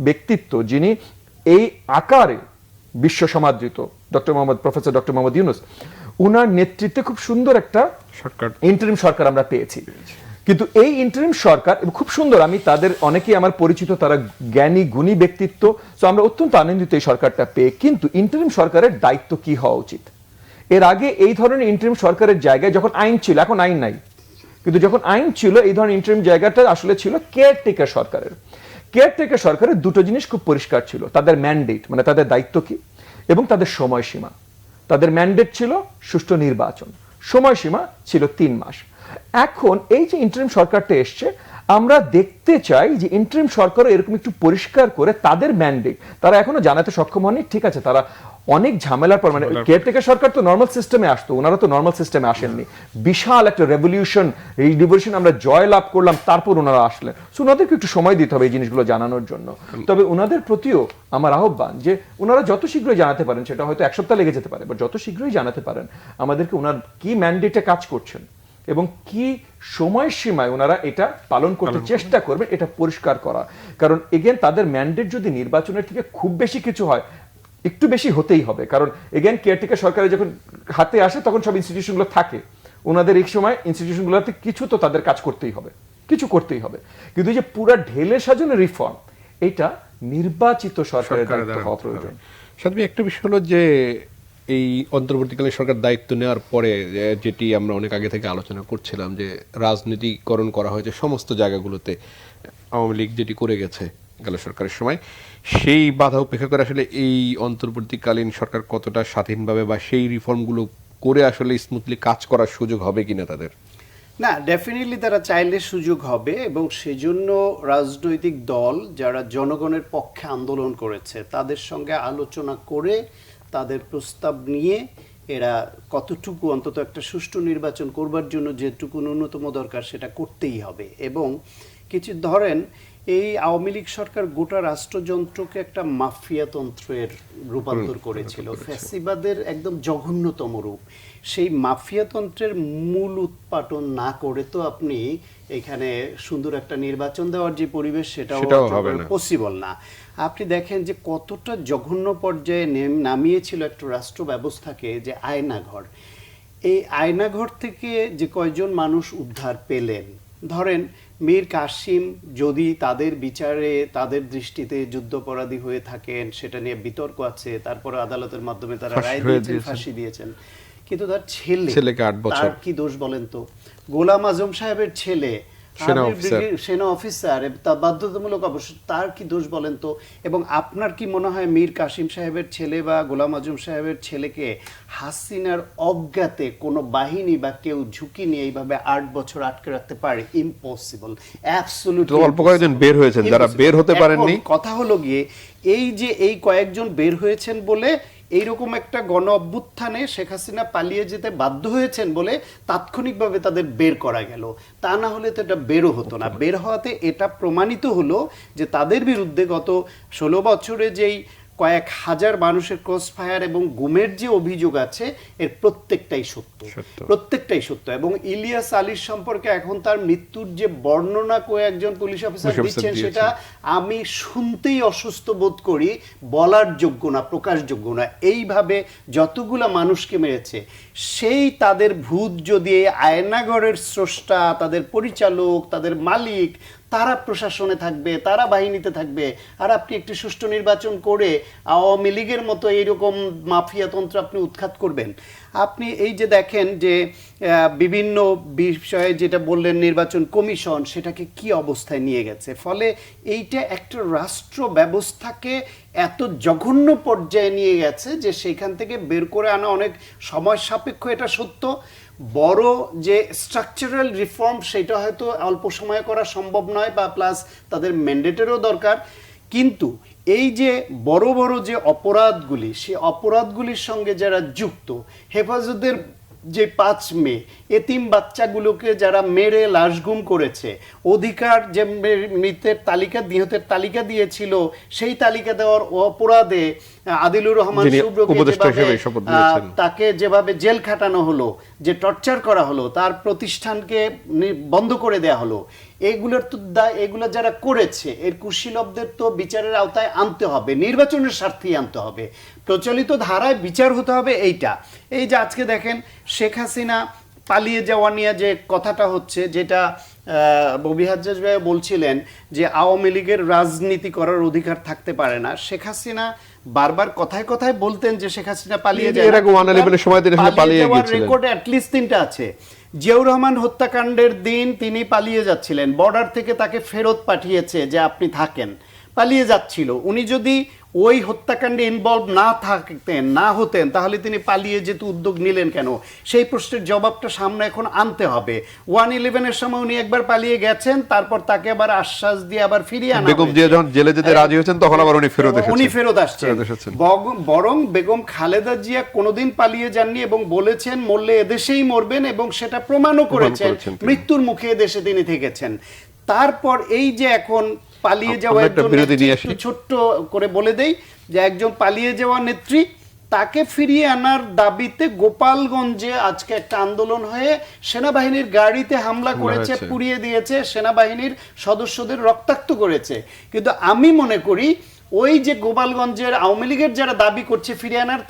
ব্যক্তিত্ব যিনি এই আকারে বিশ্ব সমাদৃত, প্রফেসর ডক্টর মোহাম্মদ ইউনূস, উনার নেতৃত্বে খুব সুন্দর একটা ইন্টারিম সরকার আমরা পেয়েছি। কিন্তু এই ইন্টারিম সরকার খুব সুন্দর, আমি তাদের অনেকেই আমার পরিচিত, তারা জ্ঞানী গুণী ব্যক্তিত্ব, তো আমরা অত্যন্ত আনন্দিত এই সরকারটা পেয়ে। কিন্তু ইন্টারিম সরকারের দায়িত্ব কি হওয়া উচিত? এর আগে এই ধরনের ইন্টারিম সরকারের জায়গায় যখন আইন ছিল, এখন আইন নাই, কিন্তু যখন আইন ছিল, এই ধরনের ইন্টারিম জায়গাটা আসলে ছিল কেয়ারটেকার সরকারের। কেয়ারটেকার সরকারের দুটো জিনিস খুব পরিষ্কার ছিল, তাদের ম্যান্ডেট, মানে তাদের দায়িত্ব কি, এবং তাদের সময়সীমা। তাদের ম্যান্ডেট ছিল সুষ্ঠু নির্বাচন, সময়সীমা ছিল 3 মাস। এখন এই যে ইন্টারিম সরকারটা এসছে, আমরা দেখতে চাই যে ইন্টারিম সরকারও এরকম একটু পরিষ্কার করে তাদের ম্যান্ডেট, তারা এখনো জানাতে সক্ষম হয়নি, ঠিক আছে, তারা অনেক ঝামেলার পর, মানে কেয়ারটেকার সরকার তো নর্মাল সিস্টেমে আসতো, ওনারা তো নর্মাল সিস্টেমে আসেননি, বিশাল একটা রেভলিউশন, এই রিভলিউশন আমরা জয় লাভ করলাম, তারপর ওনারা আসলেন। সো ওনাদেরকে একটু সময় দিতে হবে এই জিনিসগুলো জানানোর জন্য। তবে ওনাদের প্রতিও আমার আহ্বান যে ওনারা যত শীঘ্রই জানাতে পারেন, সেটা হয়তো 1 সপ্তাহ লেগে যেতে পারে, বা যত শীঘ্রই জানাতে পারেন আমাদেরকে ওনার কি ম্যান্ডেটে কাজ করছেন এবং কি সময়সীমায় ওনারা এটা পালন করতে চেষ্টা করবেন, এটা পরিষ্কার করা। কারণ এগেন তাদের ম্যান্ডেট যদি নির্বাচনের থেকে খুব বেশি কিছু হয়, একটু বেশি হতেই হবে, কারণ এগেন কেয়ারটেকার সরকারের যখন হাতে আসে তখন সব ইনস্টিটিউশনগুলো থাকে, ওনাদের এই সময় ইনস্টিটিউশনগুলোতে কিছু তো তাদের কাজ করতেই হবে, কিছু করতেই হবে। কিন্তু এই যে পুরা ঢেলে সাজানো রিফর্ম, এটা নির্বাচিত সরকারের দায়িত্ব হওয়া প্রয়োজন। সাথে একটা বিষয় হলো যে এই অন্তর্বর্তীকালীন সরকার দায়িত্ব নেওয়ার পরে যেটি আমরা অনেক আগে থেকে আলোচনা করছিলাম যে রাজনীতিকরণ করা হয়েছে সমস্ত জায়গাগুলোতে, আওয়ামী লীগ যেটি করে গেছে গেল সরকারের সময়, সেই বাধা উপেক্ষা করে আসলে এই অন্তর্বর্তীকালীন সরকার কতটা স্বাধীনভাবে বা সেই রিফর্মগুলো করে আসলে স্মুথলি কাজ করার সুযোগ হবে কিনা তাদের? না, ডেফিনেটলি তারা চাইলে সুযোগ হবে, এবং সেজন্য রাজনৈতিক দল যারা জনগণের পক্ষে আন্দোলন করেছে তাদের সঙ্গে আলোচনা করে তাদের প্রস্তাব নিয়ে এরা কতটুকু অন্তত একটা সুষ্ঠু নির্বাচন করবার জন্য যেটুকু ন্যূনতম দরকার সেটা করতেই হবে। এবং কিছু ধরেন, এই আওয়ামী লীগ সরকার গোটা রাষ্ট্রযন্ত্রকে একটা মাফিয়াতন্ত্রের রূপান্তর করেছিল, ফ্যাসিবাদের একদম জঘন্যতম রূপ। সেই মাফিয়াতন্ত্রের মূল উৎপাটন না করে তো আপনি এখানে সুন্দর একটা নির্বাচন দেওয়ার যে পরিবেশ সেটাও পসিবল না। আপনি দেখেন যে কতটা জঘন্য পর্যায়ে নামিয়েছিল একটা রাষ্ট্র ব্যবস্থাকে, যে আয়নাঘর। এই আয়নাঘর থেকে যে কয়জন মানুষ উদ্ধার পেলেন, ধরেন মীর কাসিম যদি তাদের বিচারে তাদের দৃষ্টিতে যুদ্ধাপরাধী হয়ে থাকেন সেটা নিয়ে বিতর্ক আছে, তারপরে আদালতের মাধ্যমে তারা রায় দিয়েছেন, ফাঁসি দিয়েছেন, কিন্তু তার ছেলেকে 8 বছর, তার কি দোষ বলেন তো? গোলাম আজম সাহেবের ছেলে সেনা অফিসার, তা বাধ্যতামূলক অবশ্য, তার কি দোষ বলেন তো? এবং আপনার কি মনে হয় মীর কাসিম সাহেবের ছেলে বা গোলাম আজম সাহেবের ছেলেকে হাসিনার অজ্ঞাতে কোনো বাহিনী বা কেউ ঝুঁকি নিয়ে এইভাবে 8 বছর আটকে রাখতে পারে? Impossible, absolutely. অল্প কয়েকজন বের হয়েছেন, যারা বের হতে পারেননি। কথা হলো গিয়ে এই যে এই কয়েকজন বের হয়েছেন বলে এইরকম একটা গণ অভ্যুত্থানে শেখ হাসিনা পালিয়ে যেতে বাধ্য হয়েছেন বলে তাৎক্ষণিকভাবে তাদের বের করা গেল, তা না হলে তো এটা বেরও হতো না। বের হওয়াতে এটা প্রমাণিত হলো যে তাদের বিরুদ্ধে গত 16 বছরে যেই কয়েক হাজার মানুষের ক্রস ফায়ার এবং গুমের যে অভিযোগ আছে এর প্রত্যেকটাই সত্য, প্রত্যেকটাই সত্য। এবং ইলিয়াস আলীর সম্পর্কে এখন তার মৃত্যুর যে বর্ণনা কয়েকজন পুলিশ অফিসার দিচ্ছেন সেটা আমি শুনতেই অসুস্থ বোধ করি, বলার যোগ্য না, প্রকাশযোগ্য না। এইভাবে যতগুলা মানুষকে মেরেছে, সেই তাদের ভূত যদি আয়নাঘরের স্রষ্টা, তাদের পরিচালক, তাদের মালিক, তারা প্রশাসনে থাকবে, তারা বাহিনীতে থাকবে, আর আপনি একটি সুষ্ঠু নির্বাচন করে আওয়ামী লীগের মতো এইরকম মাফিয়াতন্ত্র আপনি উৎখাত করবেন? আপনি এই যে দেখেন যে বিভিন্ন বিষয়ে যেটা বললেন নির্বাচন কমিশন, সেটাকে কি অবস্থায় নিয়ে গেছে। ফলে এইটা একটা রাষ্ট্র ব্যবস্থাকে এত জঘন্য পর্যায়ে নিয়ে গেছে যে সেইখান থেকে বের করে আনা অনেক সময় সাপেক্ষ, এটা সত্য। বড় যে স্ট্রাকচারাল রিফর্ম সেটা হয়তো অল্প সময়ে করা সম্ভব নয়, বা প্লাস তাদের ম্যান্ডেটেরও দরকার। কিন্তু এই যে বড় বড় যে অপরাধগুলি, সেই অপরাধগুলির সঙ্গে যারা যুক্ত, হেফাজতের যে 5 মেয়ে এতিম বাচ্চাগুলোকে যারা মেরে লাশ গুম করেছে, অধিকার যে মৃতের তালিকা, নিহতের তালিকা দিয়েছিল, সেই তালিকা দেওয়ার অপরাধে আদিলুর রহমান তাকে যেভাবে জেল খাটানো হলো, যে টর্চার করা হলো, তার প্রতিষ্ঠানকে বন্ধ করে দেয়া হলো, এগুলোর তো এগুলো যারা করেছে এর কুশীলবদের তো বিচারের আওতায় আনতে হবে, নির্বাচনের স্বার্থেই আনতে হবে, প্রচলিত ধারায় বিচার হতে হবে। এইটা এই যে আজকে দেখেন শেখ হাসিনা পালিয়ে যাওয়া নিয়ে যে কথাটা হচ্ছে, যেটা ববি হাজ্জাজ ভাই বলছিলেন যে আওয়ামী লীগের রাজনীতি করার অধিকার থাকতে পারে না। শেখ হাসিনা বারবার কথায় কথায় বলতেন যে শেখ হাসিনা পালিয়ে যায়, রেকর্ডে অ্যাটলিস্ট 3টা আছে। জিয়াউর রহমান হত্যাকাণ্ডের দিন তিনি পালিয়ে যাচ্ছিলেন, বর্ডার থেকে তাকে ফেরত পাঠিয়েছে যে আপনি থাকেন, পালিয়ে যাচ্ছিল। উনি যদি ওই হত্যাকাণ্ডে ইনভলভ না হতেন তাহলে তিনি পালিয়ে যেতে উদ্যোগ নিলেন কেন? সেই প্রশ্নের জবাবটা সামনে এখন আনতে হবে। 1/11 সময় উনি একবার পালিয়ে গেছেন, তারপর তাকে আবার আশ্বাস দিয়ে আবার ফিরিয়ে আনা বেগম জিয়া যখন জেলে যেতে রাজি হয়েছেন তখন আবার উনি ফেরত আসছেন। বরং বেগম খালেদা জিয়া কোনোদিন পালিয়ে যাননি এবং বলেছেন মরলে এদেশেই মরবেন, এবং সেটা প্রমাণও করেছেন, মৃত্যুর মুখে এদেশে তিনি থেকেছেন। তারপর এই যে এখন পালিয়ে যাওয়া একজন নেত্রী, ছোট্ট করে বলে দেই যে একজন পালিয়ে যাওয়া নেত্রী, তাকে ফিরিয়ে আনার দাবিতে গোপালগঞ্জে আজকে একটা আন্দোলন হয়ে সেনাবাহিনীর গাড়িতে হামলা করেছে, পুড়িয়ে দিয়েছে, সেনাবাহিনীর সদস্যদের রক্তাক্ত করেছে। কিন্তু আমি মনে করি ওই যে গোপালগঞ্জের আওয়ামী লীগের যারা দাবি করছে ফিরিয়ে আনার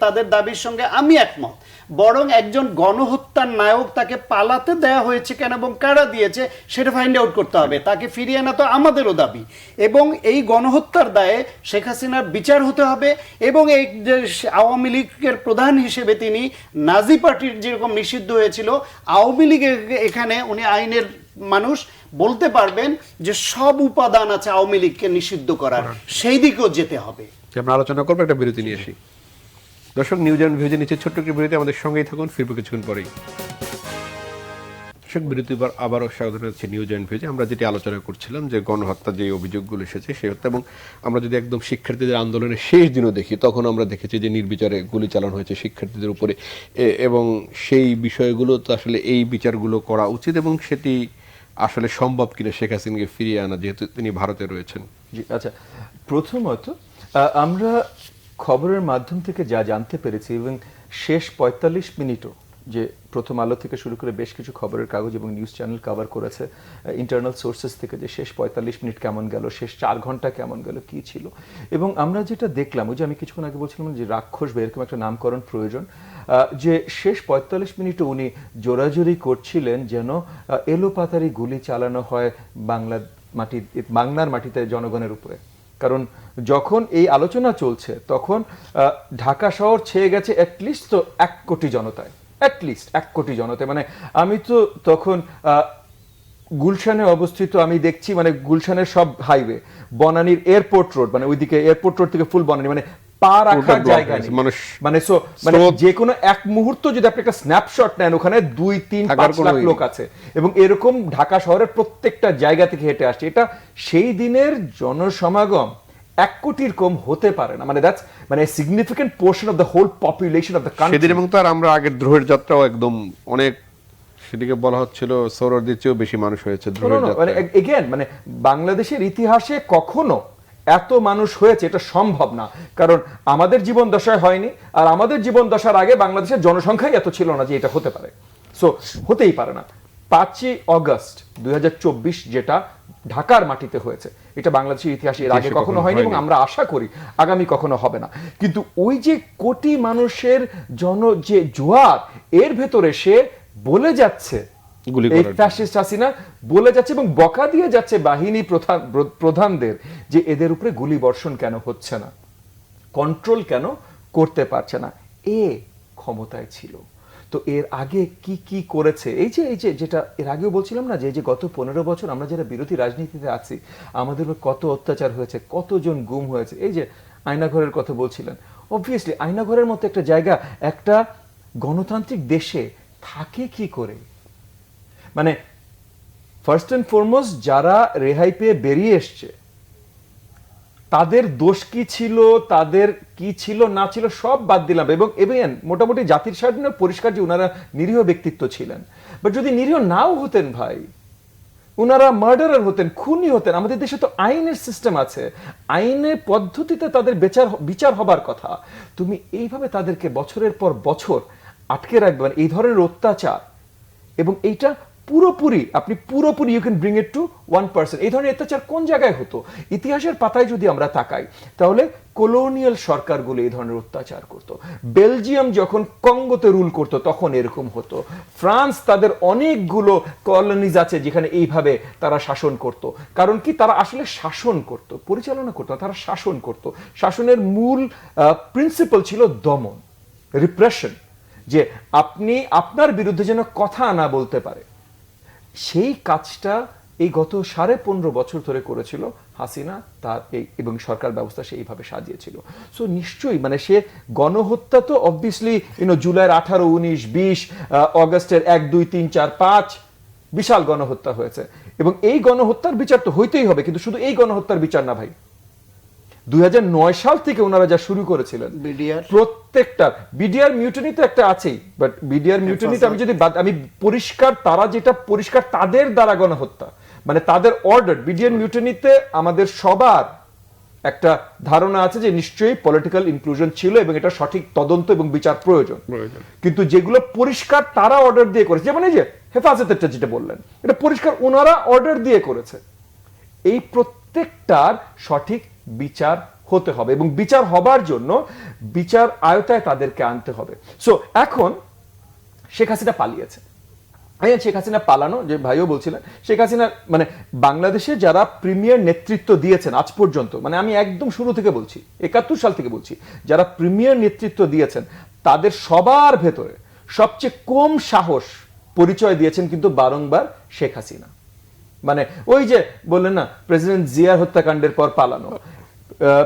তাদের দাবির সঙ্গে আমি একমত, বরং একজন গণহত্যার নায়ক তাকে পালাতে দেয়া হয়েছে কেন এবং কারা দিয়েছে সেটা ফাইন্ড আউট করতে হবে, তাকে ফিরিয়ে আনা তো আমাদেরও দাবি। এবং এই গণহত্যার দায়ে শেখ হাসিনার বিচার হতে হবে এবং এই যে আওয়ামী লীগের প্রধান হিসেবে তিনি নাজি পার্টির যেরকম নিষিদ্ধ হয়েছিল, আওয়ামী লীগের এখানে উনি আইনের মানুষ বলতে পারবেন যে সব উপাদান আছে আওয়ামী লীগকে নিষিদ্ধ করার, সেই দিকেও যেতে হবে। আমরা আলোচনা করবো, একটা বিরতি নিয়ে আসি। দর্শক, নিউজ অ্যান্ড ভিউজের নিচে ছোট্ট একটি বিরতি, আমাদের সঙ্গেই থাকুন, ফিরবো কিছুক্ষণ পরেই। দর্শক, বিরতি আবারও স্বাগত জানাচ্ছি নিউজ অ্যান্ড ভিউজে। আমরা যেটি আলোচনা করছিলাম যে গণহত্যা যে অভিযোগগুলো এসেছে সেই হত্যা, এবং আমরা যদি একদম শিক্ষার্থীদের আন্দোলনের শেষ দিনও দেখি, তখন আমরা দেখেছি যে নির্বিচারে গুলি চালানো হয়েছে শিক্ষার্থীদের উপরে, এবং সেই বিষয়গুলো তো আসলে এই বিচারগুলো করা উচিত এবং সেটি আসলে সম্ভব কিনা শেখ হাসিনাকে ফিরিয়ে আনা, যেহেতু তিনি ভারতে রয়েছেন। জি, আচ্ছা, প্রথমত আমরা খবরের মাধ্যম থেকে যা জানতে পেরেছি এবং শেষ ৪৫ মিনিটও যে প্রথম আলো থেকে শুরু করে বেশ কিছু খবরের কাগজ এবং নিউজ চ্যানেল কভার করেছে ইন্টারনাল সোর্সেস থেকে, যে শেষ ৪৫ মিনিট কেমন গেল, শেষ ৪ ঘন্টা কেমন গেল, কি ছিল। এবং আমরা যেটা দেখলাম, ওই যে আমি কিছুক্ষণ আগে বলছিলাম যে রাক্ষস বা এরকম একটা নামকরণ প্রয়োজন, যে শেষ ৪৫ মিনিটে উনি জোরাজোরি করছিলেন যেন এলোপাতারি গুলি চালানো হয় বাংলার মাটিতে জনগণের উপরে। কারণ যখন এই আলোচনা চলছে তখন ঢাকা শহর ছেয়ে গেছে অ্যাটলিস্ট তো ১ কোটি জনতায়, অ্যাটলিস্ট ১ কোটি জনতায়। মানে আমি তো তখন গুলশানে অবস্থিত, আমি দেখছি মানে গুলশানের সব হাইওয়ে, বনানীর এয়ারপোর্ট রোড, মানে ওইদিকে এয়ারপোর্ট রোড থেকে ফুল বনানী, মানে পা রাখার জায়গা নেই। মানে যে কোনো এক মুহূর্ত যদি আপনি একটা স্ন্যাপশট নেন, ওখানে ২-৩-৫ লাখ লোক আছে এবং এরকম ঢাকা শহরের প্রত্যেকটা জায়গা থেকে হেঁটে আসছে। এটা সেই দিনের জনসমাগম ১ কোটির কম হতে পারে না, মানে দ্যাটস মানে significant portion of the whole population of the country সেদিন। এবং তার আমরা আগের দ্রোহের যাত্রাও একদম অনেক, সেদিকে বলা হচ্ছিল সৌরদের চেয়েও বেশি মানুষ হয়েছে দ্রোহের যাত্রায়। এগেন মানে বাংলাদেশের ইতিহাসে কখনো এত মানুষ হয়েছে এটা সম্ভব না, কারণ আমাদের জীবন দশায় হয়নি, আর আমাদের জীবন দশার আগে বাংলাদেশের জনসংখ্যাই এত ছিল না যে এটা হতে পারে। সো হতেই পারে না। ৫ই অগস্ট ২০২৪ যেটা ঢাকার মাটিতে হয়েছে, এটা বাংলাদেশের ইতিহাসে এর আগে কখনো হয়নি এবং আমরা আশা করি আগামী কখনো হবে না। কিন্তু ওই যে কোটি মানুষের যে জোয়ার, এর ভেতরে সে বলে যাচ্ছে, এই ফ্যাসিস্ট হাসিনা বলে যাচ্ছে এবং বকা দিয়ে যাচ্ছে বাহিনী প্রধানদের যে এদের উপরে গুলি বর্ষণ কেন হচ্ছে না, কন্ট্রোল কেন করতে পারছে না। এ ক্ষমতায় ছিল তো এর আগে কি কি করেছে, এই যে যেটা এর আগেও বলছিলাম না, যে গত ১৫ বছর আমরা যারা বিরোধী রাজনীতিতে আছি, আমাদের উপর কত অত্যাচার হয়েছে, কতজন গুম হয়েছে। এই যে আয়নাঘরের কথা বলছিলেন, অবভিয়াসলি আয়নাঘরের মতো একটা জায়গা একটা গণতান্ত্রিক দেশে থাকে কি করে? মানে ফার্স্ট এন্ড ফরমোস্ট যারা রেহাই পেয়ে বেরিয়ে এসছে, তাদের দোষ কি ছিল, তাদের কি ছিল না ছিল সব বাদ দিলাম, এবং মোটামুটি জাতির সামনে পরিষ্কার যে উনারা নিরীহ ব্যক্তিত্ব ছিলেন। বাট যদি নিরীহ নাও হতেন ভাই, উনারা মার্ডারার হতেন, খুনি হতেন, আমাদের দেশে তো আইনের সিস্টেম আছে, আইনের পদ্ধতিতে তাদের বিচার হবার কথা। তুমি এইভাবে তাদেরকে বছরের পর বছর আটকে রাখবেন, এই ধরনের অত্যাচার, এবং এইটা আপনি পুরোপুরি you can bring it to 1%। এই ধরনের অত্যাচার কোন জায়গায় হতো? ইতিহাসের পাতায় যদি আমরা তাকাই, তাহলে কলোনিয়াল সরকারগুলো এই ধরনের অত্যাচার করতো। বেলজিয়াম যখন কঙ্গোতে রুল করতো তখন এরকম হতো। ফ্রান্স তাদের অনেকগুলো কলোনিজ আছে যেখানে এইভাবে তারা শাসন করত। কারণ কি? তারা আসলে শাসন করত, পরিচালনা করতো না, তারা শাসন করত। শাসনের মূল প্রিন্সিপাল ছিল দমন, রিপ্রেশন, যে আপনি আপনার বিরুদ্ধে যেন কথা না বলতে পারে। সেই কাজটা এই গত ১৫.৫ বছর ধরে করেছিল হাসিনা, তার এবং সরকার ব্যবস্থা সেইভাবে সাজিয়েছিল। সো নিশ্চয়ই মানে সে গণহত্যা তো অবভিয়াসলি জুলাইয়ের ১৮, ১৯, ২০, অগস্টের ১, ২, ৩, ৪, ৫ বিশাল গণহত্যা হয়েছে, এবং এই গণহত্যার বিচার তো হইতেই হবে। কিন্তু শুধু এই গণহত্যার বিচার না ভাই, ২০০৯ সাল থেকে ওনারা যা শুরু করেছিলেন প্রত্যেকটা, বিডিআর মিউটিনি তো একটা আছেই, বাট বিডিআর মিউটিনিতে আমি পরিষ্কার, তারা যেটা পরিষ্কার তাদের দ্বারা গণহত্যা, মানে তাদের অর্ডার। বিডিআর মিউটিনিতে আমাদের সবার একটা ধারণা আছে যে নিশ্চয়ই পলিটিক্যাল ইনক্লুশন ছিল এবং এটা সঠিক তদন্ত এবং বিচার প্রয়োজন। কিন্তু যেগুলো পরিষ্কার তারা অর্ডার দিয়ে করেছে, যেমন এই যে হেফাজতেরটা যেটা বললেন, এটা পরিষ্কার ওনারা অর্ডার দিয়ে করেছে, এই প্রত্যেকটার সঠিক বিচার হতে হবে এবং বিচার হবার জন্য বিচার আয়তায় তাদেরকে আনতে হবে। সো এখন শেখ হাসিনা পালিয়েছে। শেখ হাসিনা পালানো, যে ভাইও বলছিলেন, শেখ হাসিনা মানে বাংলাদেশে যারা প্রিমিয়ার নেতৃত্ব দিয়েছেন আজ পর্যন্ত, মানে আমি একদম শুরু থেকে বলছি, 71 সাল থেকে বলছি, যারা প্রিমিয়ার নেতৃত্ব দিয়েছেন তাদের সবার ভেতরে সবচেয়ে কম সাহস পরিচয় দিয়েছেন কিন্তু বারংবার শেখ হাসিনা। মানে ওই যে বললেন না, প্রেসিডেন্ট জিয়ার হত্যাকাণ্ডের পর পালানো,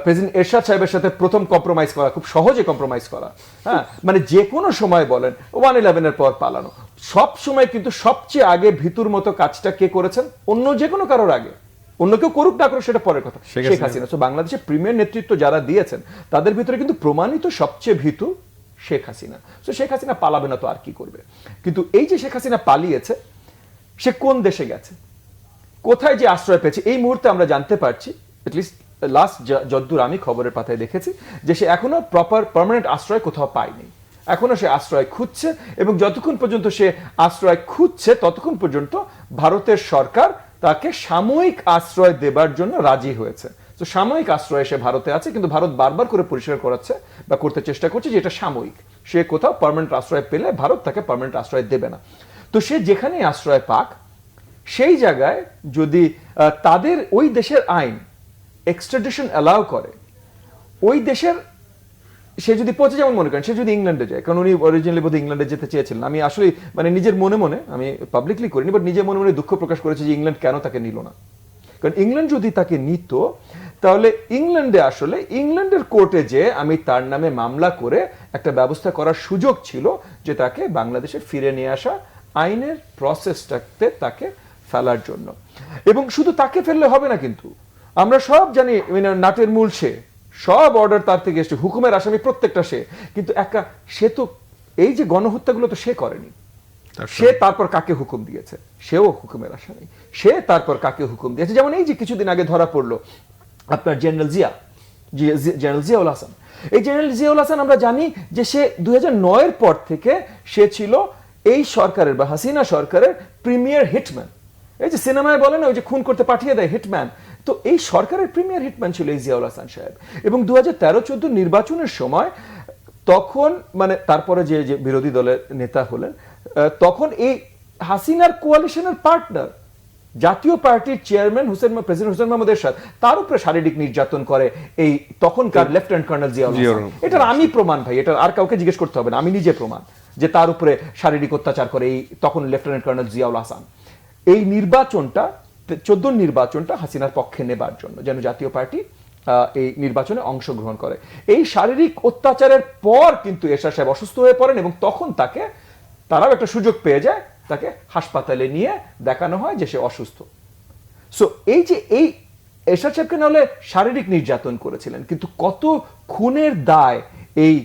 প্রেসিডেন্ট এরশাদ সাহেবের সাথে প্রথম কম্প্রোমাইজ করা, খুব সহজে কম্প্রোমাইজ করা, হ্যাঁ, মানে যে কোনো সময় বলেন 1/11 এর পর পালানো, সব সময় কিন্তু সবচেয়ে আগে ভিতুর মতো কাজটা কে করেছেন? অন্য যে কোনো কারোর আগে, অন্য কেউ করুক না করুক সেটা পরের কথা, শেখ হাসিনা। তো বাংলাদেশে প্রিমিয়ার নেতৃত্ব যারা দিয়েছেন তাদের ভিতরে কিন্তু প্রমাণিত সবচেয়ে ভীতু শেখ হাসিনা। তো শেখ হাসিনা পালাবে না তো আর কি করবে? কিন্তু এই যে শেখ হাসিনা পালিয়েছে, সে কোন দেশে গেছে, কোথায় যে আশ্রয় পেয়েছে, এই মুহূর্তে আমরা জানতে পারছি, এটলিস্ট লাস্ট যদ্দূর আমি খবরের পাতায় দেখেছি, যে সে এখনো প্রপার পার্মানেন্ট আশ্রয় কোথাও পায়নি, এখনো সে আশ্রয় খুঁজছে। এবং যতক্ষণ পর্যন্ত সে আশ্রয় খুঁজছে ততক্ষণ পর্যন্ত ভারতের সরকার তাকে সাময়িক আশ্রয় দেবার জন্য রাজি হয়েছে। তো সাময়িক আশ্রয়ে সে ভারতে আছে, কিন্তু ভারত বারবার করে পরিষ্কার করাচ্ছে বা করতে চেষ্টা করছে যে এটা সাময়িক, সে কোথাও পার্মানেন্ট আশ্রয় পেলে ভারত তাকে পার্মানেন্ট আশ্রয় দেবে না। তো সে যেখানেই আশ্রয় পাক, সেই জায়গায় যদি তাদের ওই দেশের আইন এক্সট্রাডিশন অ্যালাউ করে, ওই দেশের সে যদি পৌঁছে, যেমন মনে করেন সে যদি ইংল্যান্ডে যায়, কারণ উনি অরিজিনালি বোধহয় ইংল্যান্ডে যেতে চেয়েছিলেন, আমি আসলে মানে নিজের মনে মনে, আমি পাবলিকলি করিনি, বাট নিজের মনে মনে দুঃখ প্রকাশ করেছি যে ইংল্যান্ড কেন তাকে নিল না। কারণ ইংল্যান্ড যদি তাকে নিত, তাহলে ইংল্যান্ডে আসলে ইংল্যান্ডের কোর্টে যে আমি তার নামে মামলা করে একটা ব্যবস্থা করার সুযোগ ছিল যে তাকে বাংলাদেশে ফিরে নিয়ে আসা, আইনের প্রসেসটাতে তাকে ফেলার জন্য। এবং শুধু তাকে ফেললে হবে না, কিন্তু আমরা সব জানি নাটের মূল সে, সব অর্ডার তার থেকে এসছে, হুকুমের আসামি প্রত্যেকটা সে, কিন্তু একা সে তো এই যে গণহত্যাগুলো তো সে করেনি, সে তারপর কাকে হুকুম দিয়েছে, সেও হুকুমের আসামি, সে তারপর কাকে হুকুম দিয়েছে। যেমন এই যে কিছুদিন আগে ধরা পড়লো আপনার জেনারেল জিয়াউল হাসান। এই জেনারেল জিয়াউল হাসান আমরা জানি যে সে 2009 এর পর থেকে সে ছিল এই সরকারের বা হাসিনা সরকারের প্রিমিয়ার হিটম্যান। এই যে সিনেমায় বলে না, ওই যে খুন করতে পাঠিয়ে দেয় হিটম্যান, তো এই সরকারের প্রিমিয়ার হিটম্যান ছিল এই জিয়াউল হাসান সাহেব। এবং 2013-14 নির্বাচনের সময় তখন মানে তারপরে যে বিরোধী দলের নেতা হলেন, তখন এই হাসিনার কোয়ালিশনের পার্টনার জাতীয় পার্টির চেয়ারম্যান প্রেসিডেন্ট হোসেন মোহাম্মদ এরশাদ, তার উপরে শারীরিক নির্যাতন করে এই তখনকার লেফটেন্যান্ট কর্নেল জিয়াউল হাসান। এটার আমি প্রমাণ ভাই, এটা আর কাউকে জিজ্ঞেস করতে হবে না, আমি নিজে প্রমাণ যে তার উপরে শারীরিক অত্যাচার করে এই তখন লেফটেন্যান্ট কর্নেল জিয়াউল হাসান। এই নির্বাচনটা 14 নির্বাচনটা হাসিনার পক্ষে নেবার জন্য, যেন জাতীয় পার্টি এই নির্বাচনে অংশগ্রহণ করে। এই শারীরিক অত্যাচারের পর কিন্তু এরশাদ সাহেব অসুস্থ হয়ে পড়েন এবং তখন তারাও একটা সুযোগ পেয়ে যায়, তাকে হাসপাতালে নিয়ে দেখানো হয় যে সে অসুস্থ। সো এই যে এই এরশাদ সাহেবকে নাহলে শারীরিক নির্যাতন করেছিলেন, কিন্তু কত খুনের দায় এই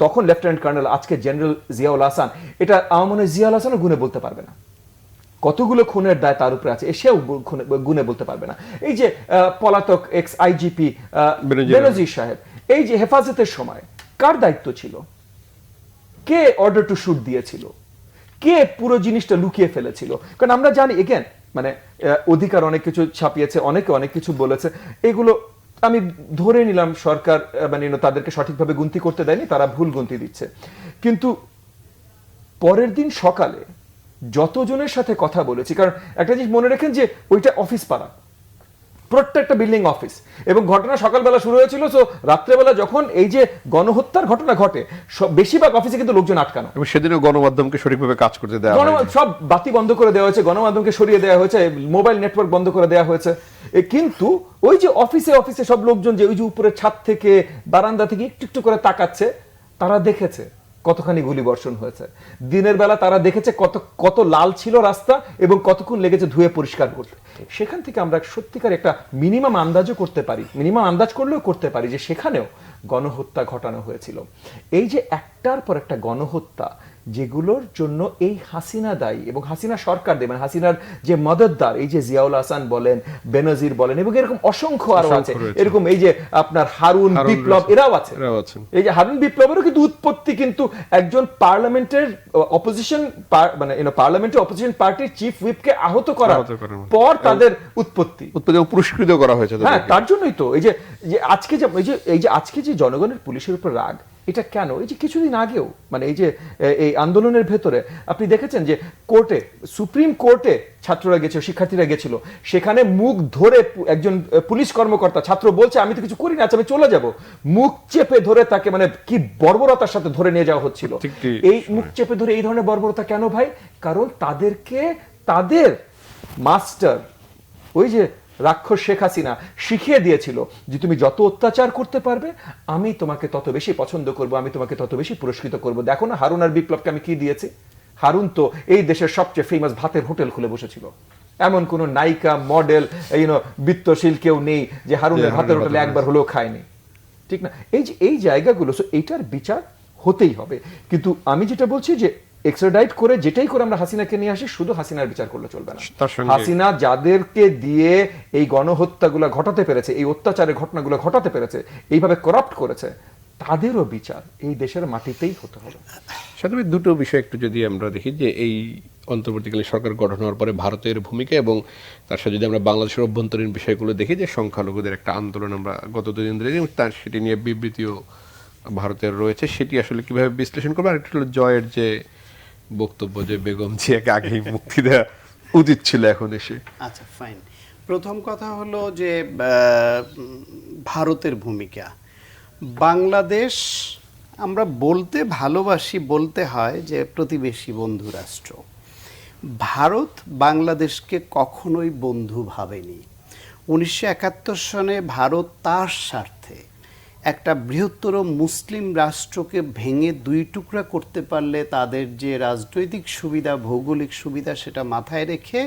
তখন লেফটেন্যান্ট কর্নেল আজকে জেনারেল জিয়াউল হাসান, এটা আমার মনে হয় জিয়াউল হাসানও গুনে বলতে পারবে না কতগুলো খুনের দায় তার উপরে আছে, সেও গুনে বলতে পারবে না। এই যে পলাতক এক্স আইজিপি বেনজির সাহেব, এই যে হেফাজতের সময় কার দায়িত্ব ছিল, কে অর্ডার টু শুট দিয়েছিল, কে পুরো জিনিসটা লুকিয়ে ফেলেছিল? কারণ আমরা জানি এগেন মানে অধিকার অনেক কিছু ছাপিয়েছে, অনেকে অনেক কিছু বলেছে, এগুলো আমি ধরে নিলাম সরকার মানে তাদেরকে সঠিকভাবে গুনতি করতে দেয়নি, তারা ভুল গুনতি দিচ্ছে। কিন্তু পরের দিন সকালে যতজনের সাথে কথা বলেছি, কারণ একটা জিনিস মনে রাখেন যে ওইটা অফিস পাড়া, প্রত্যেকটা বিল্ডিং অফিস, এবং ঘটনা সকালবেলা শুরু হয়েছিল। সো রাত্রেবেলা যখন এই যে গণহত্যার ঘটনা ঘটে, বেশিরভাগ অফিসে কিন্তু লোকজন আটকানো, এবং সেদিনও গণমাধ্যমকে সঠিকভাবে কাজ করতে দেওয়া হয়নি, সব বাতি বন্ধ করে দেওয়া হয়েছে, গণমাধ্যমকে সরিয়ে দেওয়া হয়েছে, মোবাইল নেটওয়ার্ক বন্ধ করে দেওয়া হয়েছে। কিন্তু ওই যে অফিসে সব লোকজন যে ওই যে উপরে ছাদ থেকে বারান্দা থেকে একটু একটু করে তাকাচ্ছে, তারা দেখেছে কতখানি গুলি বর্ষণ হয়েছে। দিনের বেলা তারা দেখেছে কত লাল ছিল রাস্তা এবং কতক্ষণ লেগেছে ধুয়ে পরিষ্কার করতে। সেখান থেকে আমরা সত্যিকার একটা মিনিমাম আন্দাজও করতে পারি, মিনিমাম আন্দাজ করলেও করতে পারি যে সেখানেও গণহত্যা ঘটানো হয়েছিল। এই যে একটার পর একটা গণহত্যা যেগুলোর জন্য এই হাসিনা দায়ী এবং হাসিনা সরকার দেয়, মানে হাসিনার যে মদতদার, এই যে জিয়াউল হাসান বলেন, বেনজির বলেন, এবং এরকম অসংখ্য আরো আছে, এরকম এই যে আপনার হারুন বিপ্লব, এরাও আছে। এই যে হারুন বিপ্লবেরও কিন্তু উৎপত্তি কিন্তু একজন পার্লামেন্টের অপোজিশন, মানে পার্লামেন্টের অপোজিশন পার্টির চিফ হুইপকে আহত করার পর তাদের উৎপত্তি পুরস্কৃত করা হয়েছে। হ্যাঁ, তার জন্যই তো এই যে আজকে যে আজকে যে জনগণের পুলিশের উপর রাগ, এটা কেন? এই যে কিছুদিন আগেও, মানে এই যে এই আন্দোলনের ভেতরে আপনি দেখেছেন যে কোর্টে, সুপ্রিম কোর্টে ছাত্ররা গেছিল, শিক্ষার্থীরা গেছিল, সেখানে মুখ ধরে একজন পুলিশ কর্মকর্তা, ছাত্র বলছে আমি তো কিছু করি না, আমি চলে যাব, মুখ চেপে ধরে তাকে, মানে কি বর্বরতার সাথে ধরে নিয়ে যাওয়া হচ্ছিল। এই মুখ চেপে ধরে এই ধরনের বর্বরতা কেন ভাই? কারণ তাদেরকে তাদের মাস্টার, ওই যে রাক্ষস শেখ হাসিনা শিখিয়ে দিয়েছিল যে তুমি যত অত্যাচার করতে পারবে আমি তোমাকে তত বেশি পছন্দ করব, আমি তোমাকে তত বেশি পুরস্কৃত করব। দেখো না হারুন আর বিপ্লবকে আমি কি দিয়েছি। হারুন তো এই দেশের সবচেয়ে ফেমাস ভাতের হোটেল খুলে বসেছিল, এমন কোন নায়িকা, মডেল, বিত্তশীল কেউ নেই যে হারুনের ভাতের হোটেলে একবার হলেও খায়নি, ঠিক না? এই জায়গাগুলো, এইটার বিচার হতেই হবে। কিন্তু আমি যেটা বলছি যে এক্সট্রাডাইট করে যেটাই করে আমরা হাসিনাকে নিয়ে আসি, শুধু হাসিনার বিচার করলে চলবে না। হাসিনা যাদেরকে দিয়ে এই গণহত্যাগুলো ঘটাতে পেরেছে, এই অত্যাচারের ঘটনাগুলো ঘটাতে পেরেছে, এইভাবে করাপ্ট করেছে, তাদেরও বিচার এই দেশের মাটিতেই হতে হবে। সাথে দুটো বিষয় একটু যদি আমরা দেখি যে এই অন্তর্বর্তীকালীন সরকার গঠন হওয়ার পরে ভারতের ভূমিকা, এবং তার সাথে যদি আমরা বাংলাদেশের অভ্যন্তরীণ বিষয়গুলো দেখি, যে সংখ্যালঘুদের একটা আন্দোলন আমরা গত দুদিন ধরে, এবং তার সেটি নিয়ে বিবৃতিও ভারতের রয়েছে, সেটি আসলে কিভাবে বিশ্লেষণ করবে? আর একটা হলো জয়ের যে বক্তব্য, যে বেগম জিয়াকে আগেই মুক্তি দেওয়া উচিত ছিল এখন এসে। আচ্ছা, ফাইন। প্রথম কথা হলো যে ভারতের ভূমিকা। বাংলাদেশ, আমরা বলতে ভালোবাসি, বলতে হয় যে প্রতিবেশী বন্ধু রাষ্ট্র। ভারত বাংলাদেশকে কখনোই বন্ধু ভাবেনি। 1971 সনে ভারত তার স্বার্থে একটা বৃহত্তর মুসলিম রাষ্ট্রকে ভেঙে দুই টুকরা করতে পারলে তাদের যে রাজনৈতিক সুবিধা, ভৌগোলিক সুবিধা, সেটা মাথায় রেখে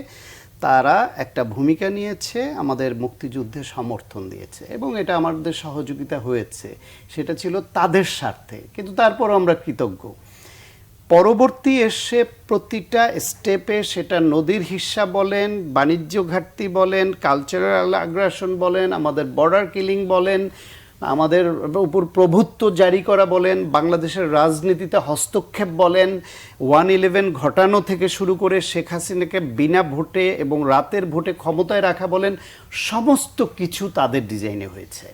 তারা একটা ভূমিকা নিয়েছে, আমাদের মুক্তিযুদ্ধে সমর্থন দিয়েছে, এবং এটা আমাদের সহযোগিতা হয়েছে, সেটা ছিল তাদের স্বার্থে। কিন্তু তারপর আমরা কৃতজ্ঞ। পরবর্তী এসে প্রতিটা স্টেপে, সেটা নদীর হিস্সা বলেন, বাণিজ্য ঘাটতি বলেন, কালচারাল আগ্রাসন বলেন, আমাদের বর্ডার কিলিং বলেন, আমাদের উপর প্রভুত্ব জারি করা বলেন, বাংলাদেশের রাজনীতিতে হস্তক্ষেপ বলেন, 1/11 ঘটানো থেকে শুরু করে শেখ হাসিনাকে বিনা ভোটে এবং রাতের ভোটে ক্ষমতায় রাখা বলেন, সমস্ত কিছু তাদের ডিজাইনে হয়েছে।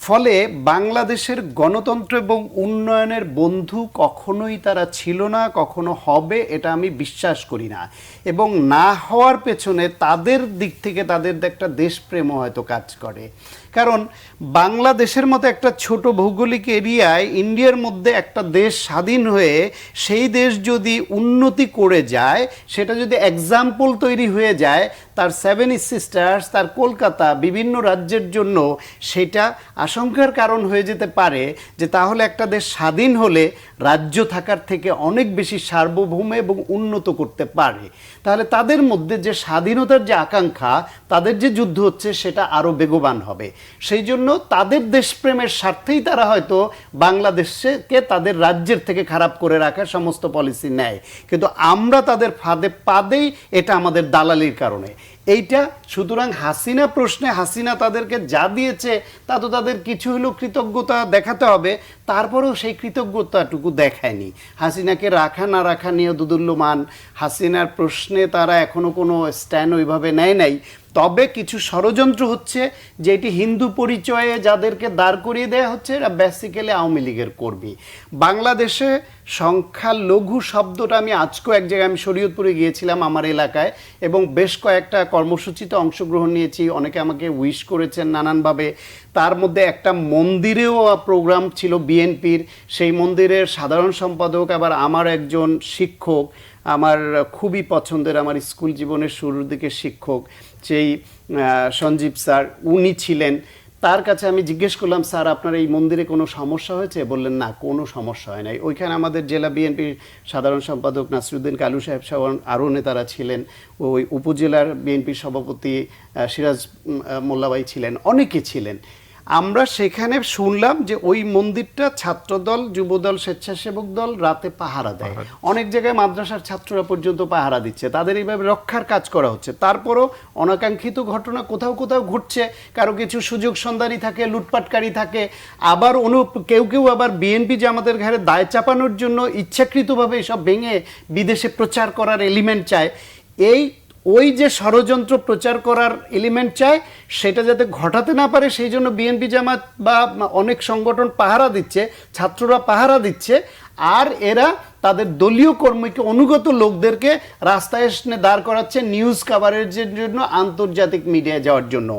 ফলে বাংলাদেশের গণতন্ত্র এবং উন্নয়নের বন্ধু কখনোই তারা ছিল না, কখনো হবে এটা আমি বিশ্বাস করি না। এবং না হওয়ার পেছনে তাদের দিক থেকে তাদের একটা দেশপ্রেম হয়তো কাজ করে। কারণ বাংলাদেশের মতো একটা ছোট ভৌগোলিক এরিয়ায় ইন্ডিয়ার মধ্যে একটা দেশ স্বাধীন হয়ে সেই দেশ যদি উন্নতি করে যায়, সেটা যদি এক্সাম্পল তৈরি হয়ে যায় তার 7 সিস্টার্স, তার কলকাতা, বিভিন্ন রাজ্যের জন্য, সেটা আশঙ্কার কারণ হয়ে যেতে পারে যে তাহলে একটা দেশ স্বাধীন হলে রাজ্য থাকার থেকে অনেক বেশি সার্বভৌম এবং উন্নত করতে পারে। তাহলে তাদের মধ্যে যে স্বাধীনতার যে আকাঙ্ক্ষা, তাদের যে যুদ্ধ হচ্ছে, সেটা আরও বেগবান হবে। সেই জন্য তাদের দেশপ্রেমের স্বার্থেই তারা হয়তো বাংলাদেশকে তাদের রাজ্যের থেকে খারাপ করে রাখার সমস্ত পলিসি নেয়। কিন্তু আমরা তাদের ফাঁদে পা দেই, এটা আমাদের দালালির কারণে। এইটা সুতরাং হাসিনা প্রশ্নে, হাসিনা তাদেরকে যা দিয়েছে তা তো তাদের কিছু হলেও কৃতজ্ঞতা দেখাতে হবে, তারপরেও সেই কৃতজ্ঞতাটুকু দেখায়নি। হাসিনাকে রাখা না রাখা নিয়ে দুদুল্যমান, হাসিনার প্রশ্নে তারা এখনো কোনো স্ট্যান্ড ওইভাবে নেয় নাই। তবে কিছু ষড়যন্ত্র হচ্ছে, যেটি হিন্দু পরিচয়ে যাদেরকে দাঁড় করিয়ে দেওয়া হচ্ছে, এরা বেসিক্যালি আওয়ামী লীগের কর্মী। বাংলাদেশে সংখ্যালঘু শব্দটা আমি আজকেও এক জায়গায়, আমি শরীয়তপুরে গিয়েছিলাম আমার এলাকায়, এবং বেশ কয়েকটা কর্মসূচিতে অংশগ্রহণ নিয়েছি, অনেকে আমাকে উইশ করেছেন নানানভাবে। তার মধ্যে একটা মন্দিরেও প্রোগ্রাম ছিল বিএনপির, সেই মন্দিরের সাধারণ সম্পাদক আবার আমার একজন শিক্ষক, আমার খুবই পছন্দের, আমার স্কুল জীবনের শুরুর দিকে শিক্ষক, সেই সঞ্জীব স্যার, উনি ছিলেন। তার কাছে আমি জিজ্ঞেস করলাম, স্যার আপনার এই মন্দিরে কোনো সমস্যা হয়েছে? বললেন না, কোনো সমস্যা হয় নাই। ওইখানে আমাদের জেলা বিএনপির সাধারণ সম্পাদক নাসিরুদ্দিন কালু সাহেব সহ আরও নেতারা ছিলেন, ওই উপজেলার বিএনপির সভাপতি সিরাজ মোল্লাবাই ছিলেন, অনেকে ছিলেন। আমরা seখানে শুনলাম যে ওই মন্দিরটা ছাত্রদল, যুবদল, স্বেচ্ছাসেবক দল রাতে পাহারা দেয়। অনেক জায়গায় মাদ্রাসার ছাত্ররা পর্যন্ত পাহারা দিচ্ছে, তাদের এইভাবে রক্ষার কাজ করা হচ্ছে। তারপরও অনাকাঙ্ক্ষিত ঘটনা কোথাও কোথাও ঘটছে, কারো কিছু সুযোগ সন্ধানী থাকে, লুটপাটকারী থাকে, আবার কেউ কেউ আবার বিএনপি যে আমাদের ঘরে দায় চাপানোর জন্য ইচ্ছাকৃতভাবে এসব ভেঙে বিদেশে প্রচার করার এলিমেন্ট চায়। ওই যে ষড়যন্ত্র প্রচার করার এলিমেন্ট চায় সেটা যাতে ঘটাতে না পারে সেই জন্য বিএনপি জামাত বা অনেক সংগঠন পাহারা দিচ্ছে, ছাত্ররা পাহারা দিচ্ছে, আর এরা তাদের দলীয় কর্মীকে, অনুগত লোকদেরকে রাস্তায় এসে দাঁড় করাচ্ছে নিউজ কাভারেজের জন্য, আন্তর্জাতিক মিডিয়ায় যাওয়ার জন্য।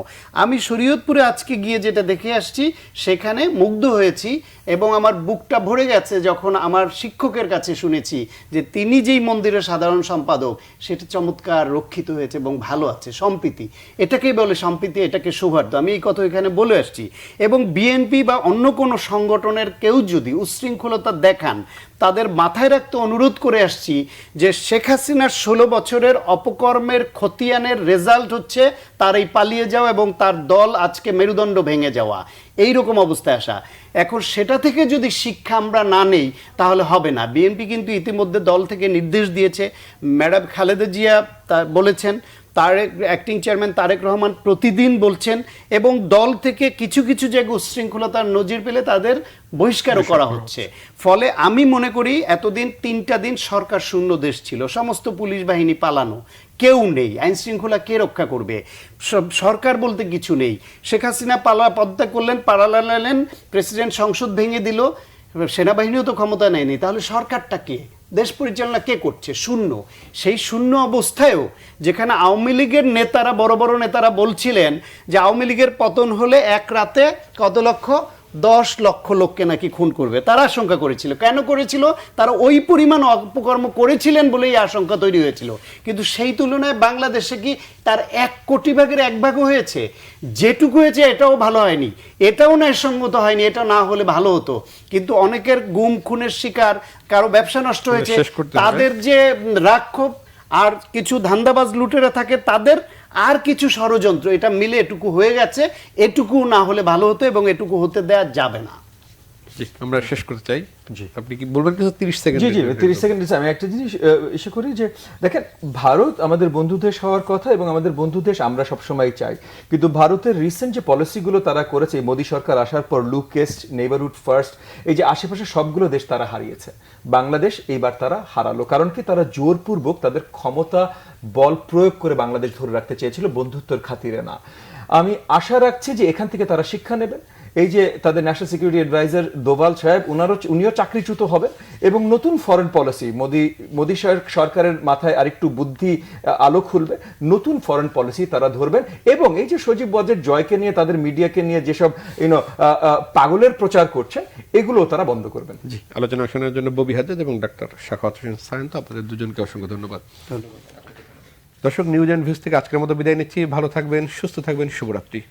আমি শরীয়তপুরে আজকে গিয়ে যেটা দেখে আসছি সেখানে মুগ্ধ হয়েছি এবং আমার বুকটা ভরে গেছে যখন আমার শিক্ষকের কাছে শুনেছি যে তিনি যেই মন্দিরের সাধারণ সম্পাদক, সেটা চমৎকার রক্ষিত হয়েছে এবং ভালো আছে। সম্প্রীতি, এটাকেই বলে সম্প্রীতি, এটাকে সৌহার্দ্য। আমি এই কথা এখানে বলে আসছি। এবং বিএনপি বা অন্য কোনো সংগঠনের কেউ যদি উচ্ছৃঙ্খলতা দেখান, তাদের মাথায় রাখতে অনুরোধ করে আসছি যে শেখ হাসিনার 16 বছরের অপকর্মের খতিয়ানের রেজাল্ট হচ্ছে তার এই পালিয়ে যাওয়া এবং তার দল আজকে মেরুদণ্ড ভেঙে যাওয়া, এই রকম অবস্থায় আসা। এখন সেটা থেকে যদি শিক্ষা আমরা না নেই তাহলে হবে না। বিএনপি কিন্তু ইতিমধ্যে দল থেকে নির্দেশ দিয়েছে, ম্যাডাম খালেদা জিয়া তা বলেছেন, অ্যাক্টিং চেয়ারম্যান তারেক রহমান প্রতিদিন বলছেন, এবং দল থেকে কিছু কিছু জায়গায় উচ্ছৃঙ্খলতার নজির পেলে তাদের বহিষ্কারও করা হচ্ছে। ফলে আমি মনে করি এতদিন 3টা দিন সরকার শূন্য দেশ ছিল, সমস্ত পুলিশ বাহিনী পালানো, কেউ নেই, আইন শৃঙ্খলা কে রক্ষা করবে? সরকার বলতে কিছু নেই। শেখ হাসিনা পদত্যাগ করলেন, পালালেন, প্রেসিডেন্ট সংসদ ভেঙে দিল, সেনাবাহিনীও তো ক্ষমতা নেয়নি, তাহলে সরকারটা কে? দেশ পরিচালনা কে করছে? শূন্য। সেই শূন্য অবস্থায়ও যেখানে আওয়ামী লীগের নেতারা, বড় বড় নেতারা বলছিলেন যে আওয়ামী লীগের পতন হলে এক রাতে কত লক্ষ, 10 লক্ষ লোককে নাকি খুন করবে, তারা আশঙ্কা করেছিল। কেন করেছিল? তারা ওই পরিমাণ অপকর্ম করেছিলেন বলেই আশঙ্কা তৈরি হয়েছিল। কিন্তু সেই তুলনায় বাংলাদেশে কি তার 1 কোটি ভাগের 1 ভাগও হয়েছে? যেটুকু হয়েছে এটাও ভালো হয়নি, এটাও ন্যায়সঙ্গত হয়নি, এটা না হলে ভালো হতো। কিন্তু অনেকের গুম খুনের শিকার, কারো ব্যবসা নষ্ট হয়েছে, তাদের যে রাক্ষোভ, আর কিছু ধান্দাবাজ লুটেরা থাকে তাদের, আর কিছু ষড়যন্ত্র, এটা মিলে এটুকু হয়ে গেছে। এটুকু না হলে ভালো হতো এবং এটুকু হতে দেওয়া যাবে না। জি, আমরা শেষ করতে চাই। জি, আপনি কি বলবেন? কিছু 30 সেকেন্ড। জি 30 সেকেন্ড। আমি একটা জিনিস ইস্যু করি যে দেখেন, ভারত আমাদের বন্ধু দেশ হওয়ার কথা এবং আমাদের বন্ধু দেশ আমরা সবসময় চাই, কিন্তু ভারতের রিসেন্ট যে পলিসিগুলো তারা করেছে মোদী সরকার আসার পর, লুকেস্ট, নেইবারহুড ফার্স্ট, এই যে আশেপাশে সবগুলো দেশ তারা হারিয়েছে, বাংলাদেশ এইবার তারা হারালো। কারণ কি? তারা জোরপূর্বক তাদের ক্ষমতা বল প্রয়োগ করে বাংলাদেশ ধরে রাখতে চেয়েছিল, বন্ধুত্বের খাতিরে না। আমি আশা রাখছি যে এখান থেকে তারা শিক্ষা নেবেন। এই যে তাদের ন্যাশনাল সিকিউরিটি অ্যাডভাইজার দোভাল সাহেব, উনিও চাকরিচ্যুত হবেন এবং নতুন ফরেন পলিসি, মোদী সরকারের মাথায় আরেকটু বুদ্ধি আলো খুলবে, নতুন ফরেন পলিসি তারা ধরবেন। এবং এই যে সজীব ওয়াজেদ জয়কে নিয়ে, তাদের মিডিয়াকে নিয়ে যেসব পাগলের প্রচার করছে, এগুলো তারা বন্ধ করবেন। জি, আলোচনা শোনার জন্য ববি হাজাদ এবং ডাক্তার শাখাওয়াত হোসেন সায়ন্ত, আপনাদের দুজনকে অসংখ্য ধন্যবাদ। দর্শক, নিউজ অ্যান্ড ভিউজ থেকে আজকের মতো বিদায় নিচ্ছি। ভালো থাকবেন, সুস্থ থাকবেন, শুভরাত্রি।